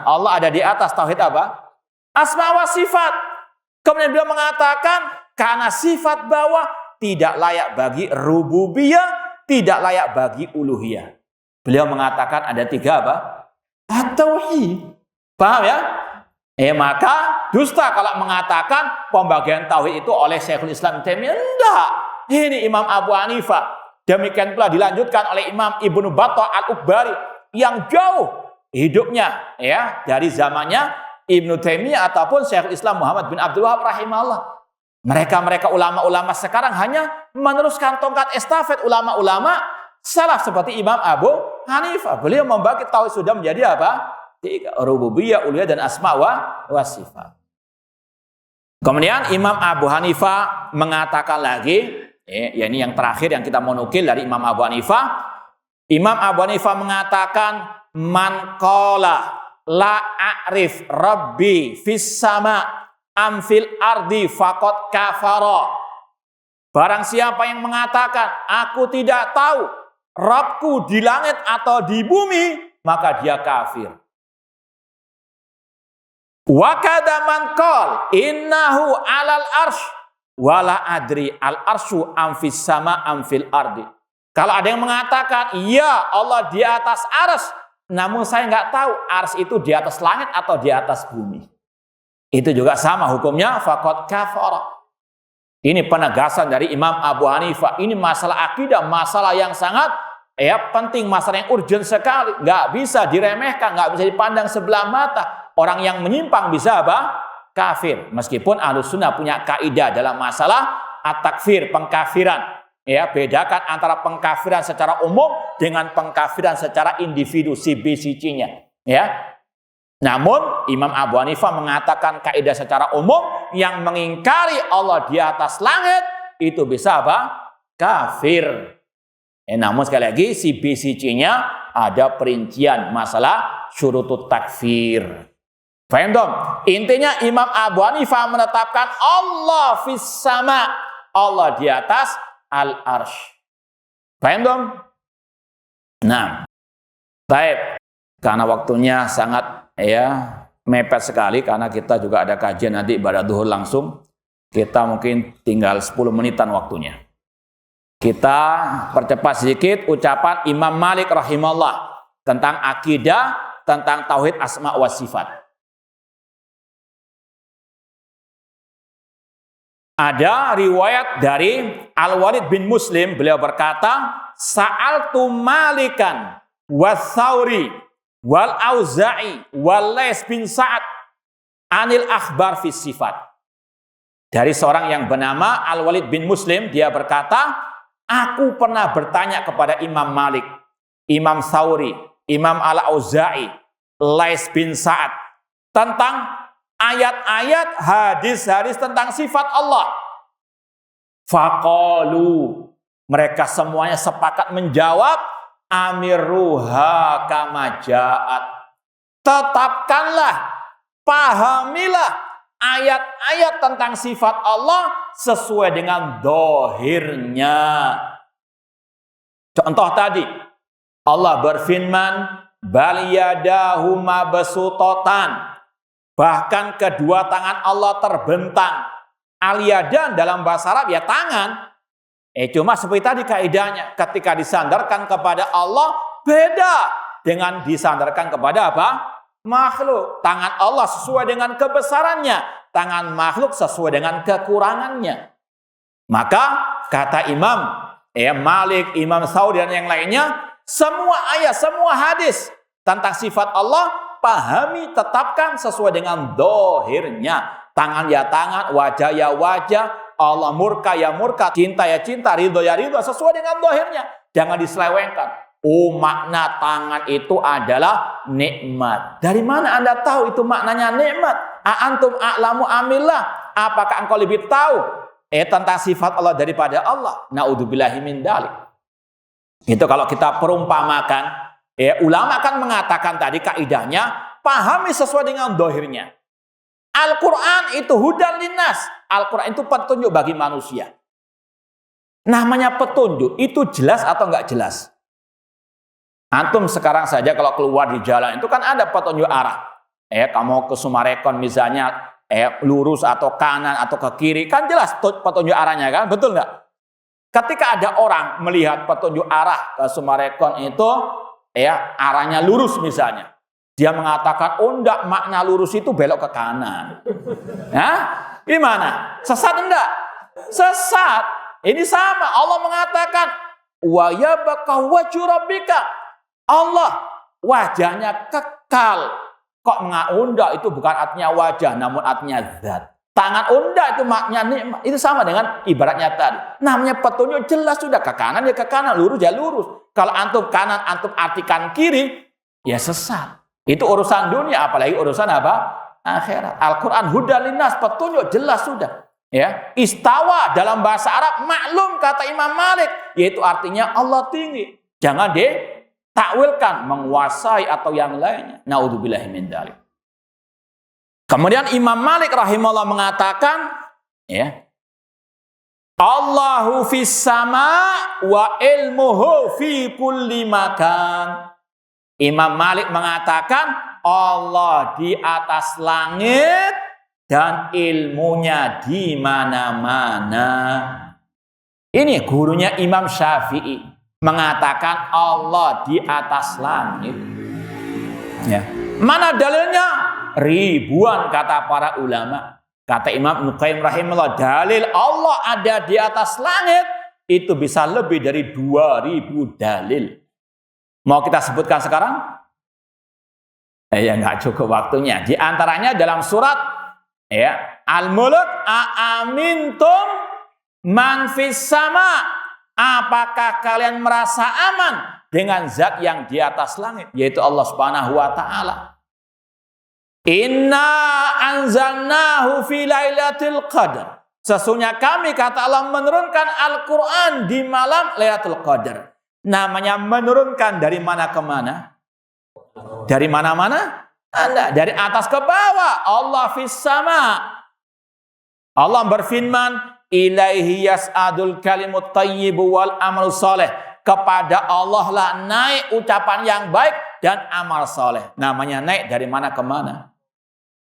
Allah ada di atas, tauhid apa? Asma wa sifat. Kemudian beliau mengatakan karena sifat bawah tidak layak bagi rububiyah, tidak layak bagi uluhiyah. Beliau mengatakan ada 3 apa? At-tauhid. Paham ya? Maka dusta kalau mengatakan pembagian tauhid itu oleh Syekhul Islam Taimiyah. Enggak. Ini Imam Abu Hanifah. Demikian pula dilanjutkan oleh Imam Ibnu Battah Al-Ukbari yang jauh hidupnya dari zamannya Ibnu Taimiyah ataupun Syekhul Islam Muhammad bin Abdul Wahab rahimahullah. Mereka ulama-ulama sekarang hanya meneruskan tongkat estafet ulama-ulama salaf seperti Imam Abu Hanifah. Beliau membagi tauhid sudah menjadi apa? 3, rububiyah, uluhiyah dan asma wa sifat. Kemudian Imam Abu Hanifah mengatakan lagi, ini yang terakhir yang kita mau nukil dari Imam Abu Hanifah. Imam Abu Hanifah mengatakan man qala la a'rif rabbi fis sama amfil ardi faqad kafara. Barang siapa yang mengatakan aku tidak tahu Rabbku di langit atau di bumi, maka dia kafir. Wa kadaman qol innahu alal arsh wala adri al arsyu amfis sama amfil ardi. Kalau ada yang mengatakan iya Allah di atas ars, namun saya nggak tahu ars itu di atas langit atau di atas bumi, itu juga sama hukumnya faqad kafara. Ini penegasan dari Imam Abu Hanifah. Ini masalah akidah, masalah yang sangat penting, masalah yang urgent sekali, nggak bisa diremehkan, nggak bisa dipandang sebelah mata. Orang yang menyimpang bisa apa? Kafir. Meskipun Ahlus Sunnah punya kaidah dalam masalah at-takfir, pengkafiran. Bedakan antara pengkafiran secara umum dengan pengkafiran secara individu, si B, si C-nya. Namun Imam Abu Hanifah mengatakan kaidah secara umum yang mengingkari Allah di atas langit itu bisa apa? Kafir. Namun sekali lagi si B, si C-nya ada perincian masalah syurutut takfir. Paham dong? Intinya Imam Abu Hanifah menetapkan Allah fis sama, Allah di atas al-arsh. Paham dong? Nah, baik. Karena waktunya sangat mepet sekali, karena kita juga ada kajian nanti ibadah zuhur langsung. Kita mungkin tinggal 10 menitan waktunya. Kita percepat sedikit ucapan Imam Malik rahimahullah tentang akidah, tentang tauhid asma wa sifat. Ada riwayat dari Al-Walid bin Muslim, beliau berkata, Sa'altu Malikan wa Thawri wal Auza'i wal Lais bin Sa'ad anil akhbar fi sifat. Dari seorang yang bernama Al-Walid bin Muslim, dia berkata, aku pernah bertanya kepada Imam Malik, Imam Thawri, Imam Al-Auza'i, Lais bin Sa'ad tentang ayat-ayat, hadis-hadis tentang sifat Allah. Faqalu, mereka semuanya sepakat menjawab, amiruha kama ja'at. Tetapkanlah, pahamilah ayat-ayat tentang sifat Allah sesuai dengan dohirnya. Contoh tadi, Allah berfirman, bal yadahu mabsutatan. Bahkan kedua tangan Allah terbentang. Al-yadan dalam bahasa Arab ya tangan. Cuma seperti tadi kaidahnya, ketika disandarkan kepada Allah beda dengan disandarkan kepada apa? Makhluk. Tangan Allah sesuai dengan kebesarannya, tangan makhluk sesuai dengan kekurangannya. Maka kata Imam Malik, Imam Tsauri dan yang lainnya, semua ayat, semua hadis tentang sifat Allah pahami, tetapkan sesuai dengan dohirnya. Tangan ya tangan, wajah ya wajah, Allah murka ya murka, cinta ya cinta, ridho ya ridho, sesuai dengan dohirnya. Jangan diselewengkan. Oh, makna tangan itu adalah nikmat. Dari mana Anda tahu itu maknanya nikmat? Antum a'lamu amillah. Apakah engkau lebih tahu tentang sifat Allah daripada Allah? Naudzubillahi min dzalik. Itu kalau kita perumpamakan, ulama kan mengatakan tadi kaidahnya, pahami sesuai dengan dohirnya. Al-Quran itu hudan linnas. Al-Quran itu petunjuk bagi manusia. Namanya petunjuk, itu jelas atau enggak jelas? Antum sekarang saja kalau keluar di jalan itu kan ada petunjuk arah. Kamu ke Sumarekon misalnya, lurus atau kanan atau ke kiri, kan jelas petunjuk arahnya kan, betul nggak? Ketika ada orang melihat petunjuk arah ke Sumarekon itu, arahnya lurus misalnya, dia mengatakan, oh enggak, makna lurus itu belok ke kanan. Nah, gimana? Sesat enggak? Sesat. Ini sama. Allah mengatakan, wa yabqa wajhu rabbika. Allah wajahnya kekal. Kok enggak, itu bukan artinya wajah, namun artinya zat. Tangan enggak, itu maknanya nikmat. Itu sama dengan ibaratnya tadi. Namanya petunjuk jelas sudah, ke kanan ya ke kanan, lurus ya lurus. Kalau antum kanan, antum artikan kiri, ya sesat. Itu urusan dunia, apalagi urusan apa? Akhirat. Al-Quran hudan linnas, petunjuk jelas sudah. Istawa dalam bahasa Arab maklum kata Imam Malik, yaitu artinya Allah tinggi. Jangan takwilkan menguasai atau yang lainnya. Naudzubillahi min dzalik. Kemudian Imam Malik rahimahullah mengatakan, Allahu fis sama wa ilmuhu fi kulli makan. Imam Malik mengatakan Allah di atas langit dan ilmunya di mana-mana. Ini gurunya Imam Syafi'i mengatakan Allah di atas langit. Mana dalilnya? Ribuan kata para ulama. Kata Imam Ibnu Qayyim rahimahullah, dalil Allah ada di atas langit itu bisa lebih dari 2000 dalil. Mau kita sebutkan sekarang? Nggak cukup waktunya. Di antaranya dalam surat Al-Mulk, a'amintum man fis sama. Apakah kalian merasa aman dengan zat yang di atas langit, yaitu Allah Subhanahu wa taala? Inna anzalnahu fi lailatul qadar. Sesungguhnya kami, kata Allah, menurunkan Al-Quran di malam Lailatul Qadar. Namanya menurunkan dari mana ke mana? Dari mana-mana? Anda dari atas ke bawah. Allah fis sama. Allah berfirman, ilaihi yas'adul kalimut thayyibu wal amal soleh. Kepada Allah lah naik ucapan yang baik dan amal soleh. Namanya naik dari mana ke mana?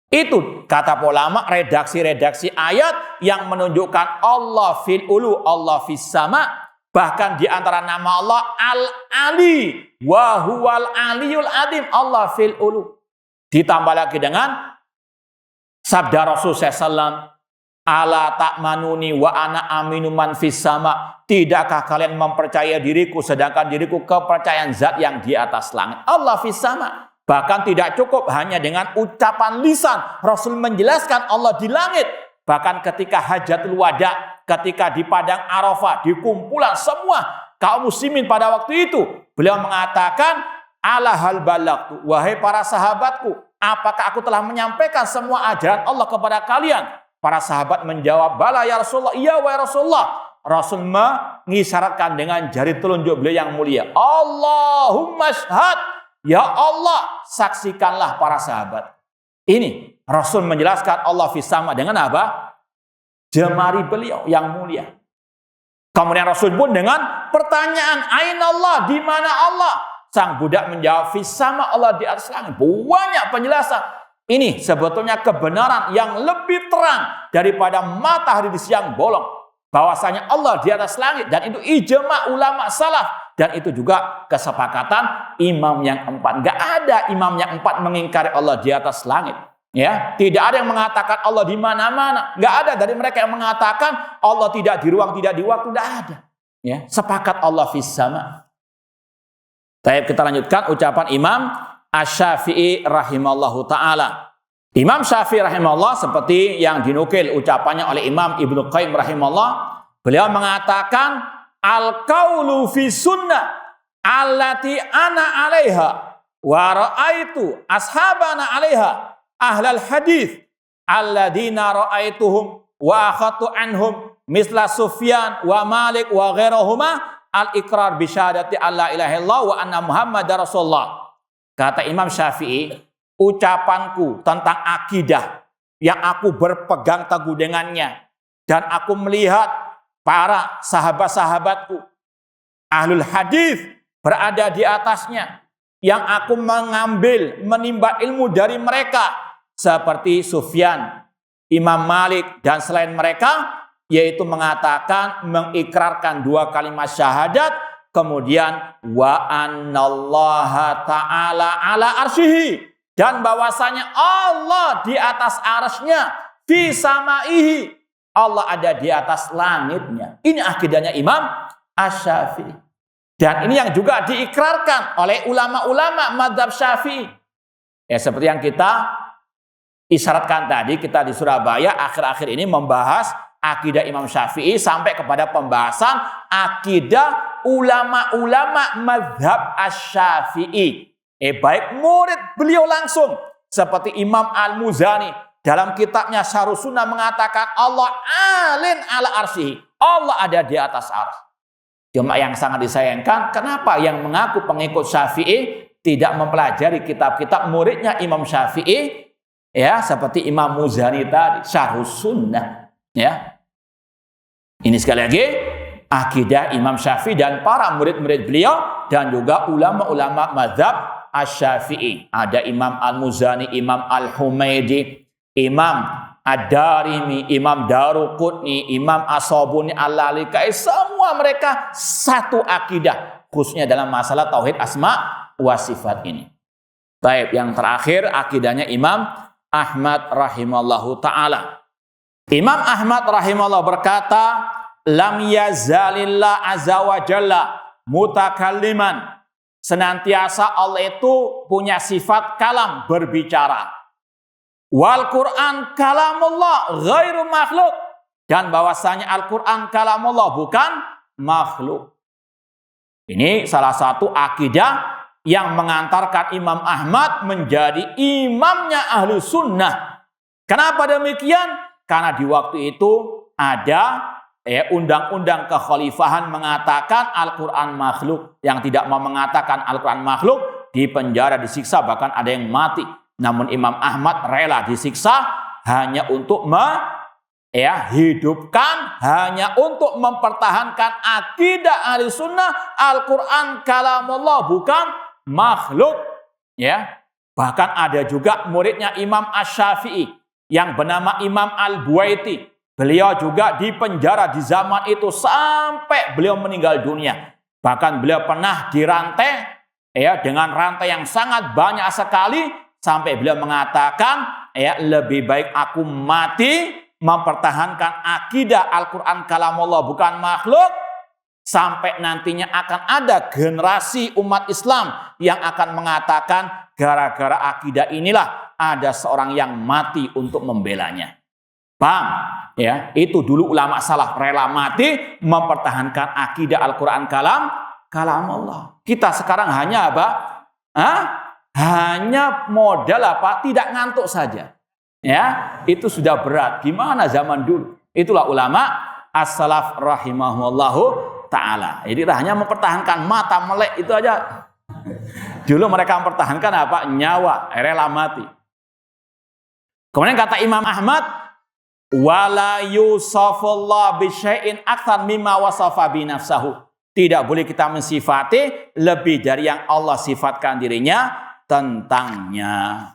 Itu kata ulama redaksi-redaksi ayat yang menunjukkan Allah fil ulu, Allah fis sama. Bahkan di antara nama Allah Al-Ali wa huwal aliyul adim, Allah fil ulu. Ditambah lagi dengan sabda Rasul SAW, ala ta'manuni wa ana aminu man fis sama. Tidakkah kalian mempercaya diriku sedangkan diriku kepercayaan zat yang di atas langit? Allah fis sama. Bahkan tidak cukup hanya dengan ucapan lisan. Rasul menjelaskan Allah di langit. Bahkan ketika hajatul wada, ketika di padang Arafah, di kumpulan semua kaum muslimin pada waktu itu, beliau mengatakan, ala hal balagtu, wahai para sahabatku, apakah aku telah menyampaikan semua ajaran Allah kepada kalian? Para sahabat menjawab, bala ya Rasulullah, iya wahai Rasulullah. Rasul mengisyaratkan dengan jari telunjuk beliau yang mulia, Allahumma syhad, ya Allah, saksikanlah para sahabat. Ini Rasul menjelaskan Allah fis sama dengan apa? Jemari beliau yang mulia. Kemudian Rasul pun dengan pertanyaan, aina Allah, di mana Allah? Sang budak menjawab, fis sama, Allah di atas langit. Banyak penjelasan. Ini sebetulnya kebenaran yang lebih terang daripada matahari di siang bolong. Bahwasanya Allah di atas langit, dan itu ijma ulama salaf. dan itu juga kesepakatan imam yang empat. Nggak ada imam yang empat mengingkari Allah di atas langit. Ya, tidak ada yang mengatakan Allah di mana-mana. Nggak ada dari mereka yang mengatakan Allah tidak di ruang, tidak di waktu. Nggak ada. Ya, sepakat Allah fis sama. Baik, kita lanjutkan ucapan Imam Asy-Syafi'i rahimallahu taala. Imam Syafi'i rahimahullah seperti yang dinukil ucapannya oleh Imam Ibnu Qayyim rahimahullah, beliau mengatakan al-qaulu fi sunnah allati ana 'alaiha wa ra'aitu ashabana 'alaiha ahlal hadis alladzina ra'aituhum wa akhadtu anhum misla Sufyan wa Malik wa ghairahuma al-iqrar bi syahadati alla ilaha illallah wa anna Muhammadar Rasulullah. Kata Imam Syafi'i, ucapanku tentang akidah yang aku berpegang teguh dengannya dan aku melihat para sahabat-sahabatku ahlul hadis berada di atasnya, yang aku menimba ilmu dari mereka seperti Sufyan, Imam Malik dan selain mereka, yaitu mengatakan, mengikrarkan dua kalimat syahadat, kemudian wa annallaha ta'ala ala arsyihi, dan bahwasanya Allah di atas arsy-Nya, fi samaihi, Allah ada di atas langitnya. Ini akidahnya Imam Asy-Syafi'i. Dan ini yang juga diikrarkan oleh ulama-ulama mazhab Syafi'i. Ya, seperti yang kita isyaratkan tadi, kita di Surabaya akhir-akhir ini membahas akidah Imam Syafi'i sampai kepada pembahasan akidah ulama-ulama mazhab Asy-Syafi'i. Baik murid beliau langsung seperti Imam Al-Muzani dalam kitabnya Syarh Sunnah mengatakan Allah alin ala arsyihi, Allah ada di atas arsy. Cuma yang sangat disayangkan, kenapa yang mengaku pengikut Syafi'i tidak mempelajari kitab-kitab muridnya Imam Syafi'i, ya, seperti Imam Muzani tadi, Syarh Sunnah, ya. Ini sekali lagi akidah Imam Syafi'i dan para murid-murid beliau dan juga ulama-ulama mazhab Asy-Syafi'i. Ada Imam Al-Muzani, Imam Al-Humaidi, Imam Ad-Darimi, Imam Daruqutni, Imam As-Sabuni, Al-Lalikai, semua mereka satu akidah, khususnya dalam masalah tauhid asma wa sifat ini. Baik, yang terakhir akidahnya Imam Ahmad rahimallahu taala. Imam Ahmad rahimahullah berkata, lam yazalillah azza wa jalla mutakalliman. Senantiasa Allah itu punya sifat kalam, berbicara. Wal Quran kalamullah ghairu makhluk, dan bahwasanya Al-Quran kalamullah bukan makhluk. Ini salah satu akidah yang mengantarkan Imam Ahmad menjadi imamnya ahlu sunnah. Kenapa demikian? Karena di waktu itu ada undang-undang kekhalifahan mengatakan Al-Quran makhluk. Yang tidak mau mengatakan Al-Quran makhluk dipenjara, disiksa, bahkan ada yang mati. Namun Imam Ahmad rela disiksa hanya untuk hidupkan, hanya untuk mempertahankan akidah ahli sunnah Al-Quran kalamullah bukan makhluk. Ya, bahkan ada juga muridnya Imam Asy-Syafi'i yang bernama Imam Al-Buaiti. Beliau juga dipenjara di zaman itu sampai beliau meninggal dunia. Bahkan beliau pernah dirantai dengan rantai yang sangat banyak sekali, sampai beliau mengatakan lebih baik aku mati mempertahankan akidah Al-Quran kalamullah bukan makhluk, sampai nantinya akan ada generasi umat Islam yang akan mengatakan gara-gara akidah inilah ada seorang yang mati untuk membelanya. Paham? Ya, itu dulu ulama salaf rela mati mempertahankan akidah Al-Quran kalamullah. Kita sekarang hanya apa? Hanya modal apa? Tidak ngantuk saja. Ya, itu sudah berat. Gimana zaman dulu? Itulah ulama as-salaf rahimahullahu ta'ala. Jadi hanya mempertahankan mata melek itu aja. Dulu mereka mempertahankan apa? Nyawa, rela mati. Kemudian kata Imam Ahmad, wala yusafullah bisyai'in aktsar mimma wasafa bi nafsahu. Tidak boleh kita mensifati lebih dari yang Allah sifatkan dirinya tentangnya.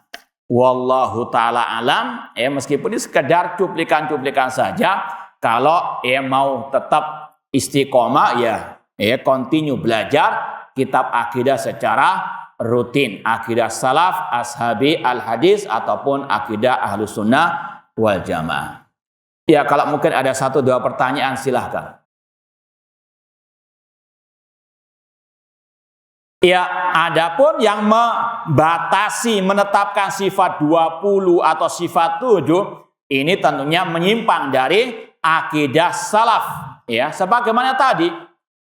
Wallahu ta'ala alam. Meskipun ini sekedar cuplikan-cuplikan saja. Kalau mau tetap istiqomah, continue belajar kitab akidah secara rutin, akidah salaf, ashabi, al-hadis, ataupun akidah ahlus sunnah wal jamaah. Ya, kalau mungkin ada 1-2 pertanyaan silahkan. Ya, adapun yang membatasi, menetapkan sifat 20 atau sifat 7, ini tentunya menyimpang dari akidah salaf. Ya, sebagaimana tadi,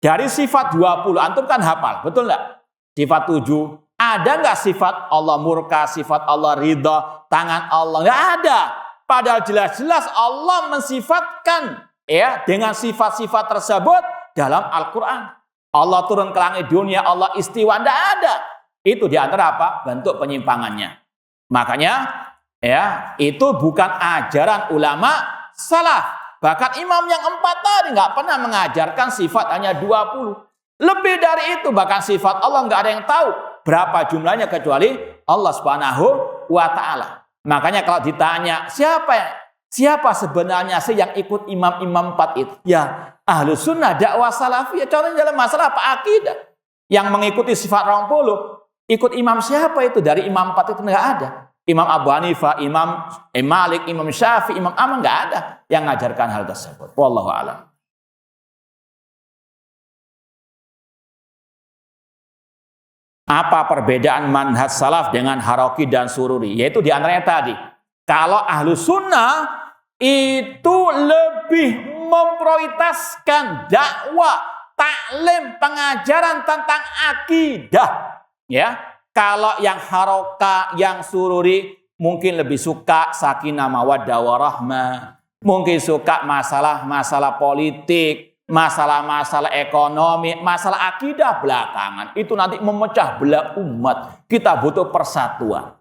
dari sifat 20, antum kan hafal, betul enggak? Sifat 7, ada enggak sifat Allah murka, sifat Allah ridha, tangan Allah? Enggak ada. Padahal jelas-jelas Allah mensifatkan ya dengan sifat-sifat tersebut dalam Al-Quran. Allah turun ke langit dunia, Allah istiwa, tidak ada. Itu diantara apa? Bentuk penyimpangannya. Makanya ya itu bukan ajaran ulama salaf. Bahkan imam yang 4 tadi nggak pernah mengajarkan sifat hanya 20. Lebih dari itu, bahkan sifat Allah nggak ada yang tahu berapa jumlahnya kecuali Allah Subhanahu wa Ta'ala. Makanya kalau ditanya siapa sebenarnya sih yang ikut imam-imam 4 itu? Ya Ahlus Sunnah dakwah salafiyah. Contohnya dalam masalah apa? Akidah. Yang mengikuti sifat 20. Ikut imam siapa itu? Dari imam 4 itu enggak ada. Imam Abu Hanifah, Imam Malik, Imam Syafi'i, Imam Ahmad enggak ada yang mengajarkan hal tersebut. Wallahu a'lam. Apa perbedaan manhaj salaf dengan Haraki dan Sururi? Yaitu diantaranya tadi. Kalau Ahlus Sunnah itu lebih memprioritaskan dakwah, taklim, pengajaran tentang akidah. Ya, kalau yang Haroka, yang Sururi mungkin lebih suka sakinah mawaddah warahmah, mungkin suka masalah-masalah politik, masalah-masalah ekonomi, masalah akidah belakangan. Itu nanti memecah belah umat. Kita butuh persatuan.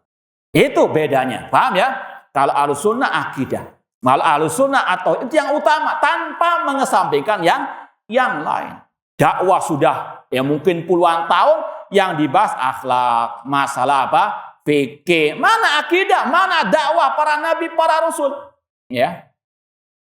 Itu bedanya, paham ya? Kalau Ahlus Sunnah akidah. Malah Ahlus Sunnah atau itu yang utama tanpa mengesampingkan yang lain. Dakwah sudah ya mungkin puluhan tahun yang dibahas akhlak, masalah apa? Fikih, mana akidah, mana dakwah para nabi, para rasul. Ya.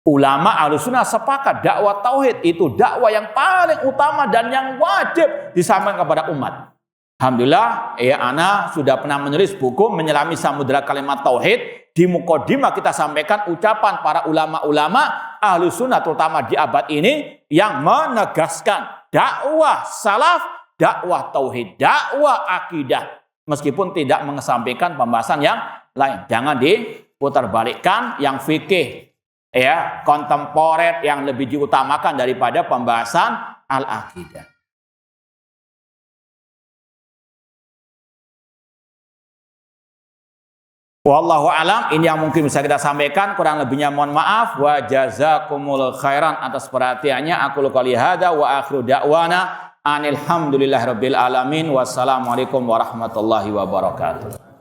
Ulama Ahlus Sunnah sepakat dakwah tauhid itu dakwah yang paling utama dan yang wajib disampaikan kepada umat. Alhamdulillah, ya ana sudah pernah menulis buku Menyelami Samudra Kalimat Tauhid. Di mukadimah kita sampaikan ucapan para ulama-ulama Ahlus Sunnah terutama di abad ini yang menegaskan dakwah salaf, dakwah tauhid, dakwah akidah. Meskipun tidak mengesampingkan pembahasan yang lain. Jangan diputarbalikkan yang fikih, ya, kontemporer yang lebih diutamakan daripada pembahasan al-aqidah. Wallahu alam, ini yang mungkin bisa kita sampaikan, kurang lebihnya mohon maaf. Wa jazakumul khairan atas perhatiannya. Aku qouli hadza wa akhiru da'wana anil hamdulillahirabbil alamin. Wassalamualaikum warahmatullahi wabarakatuh.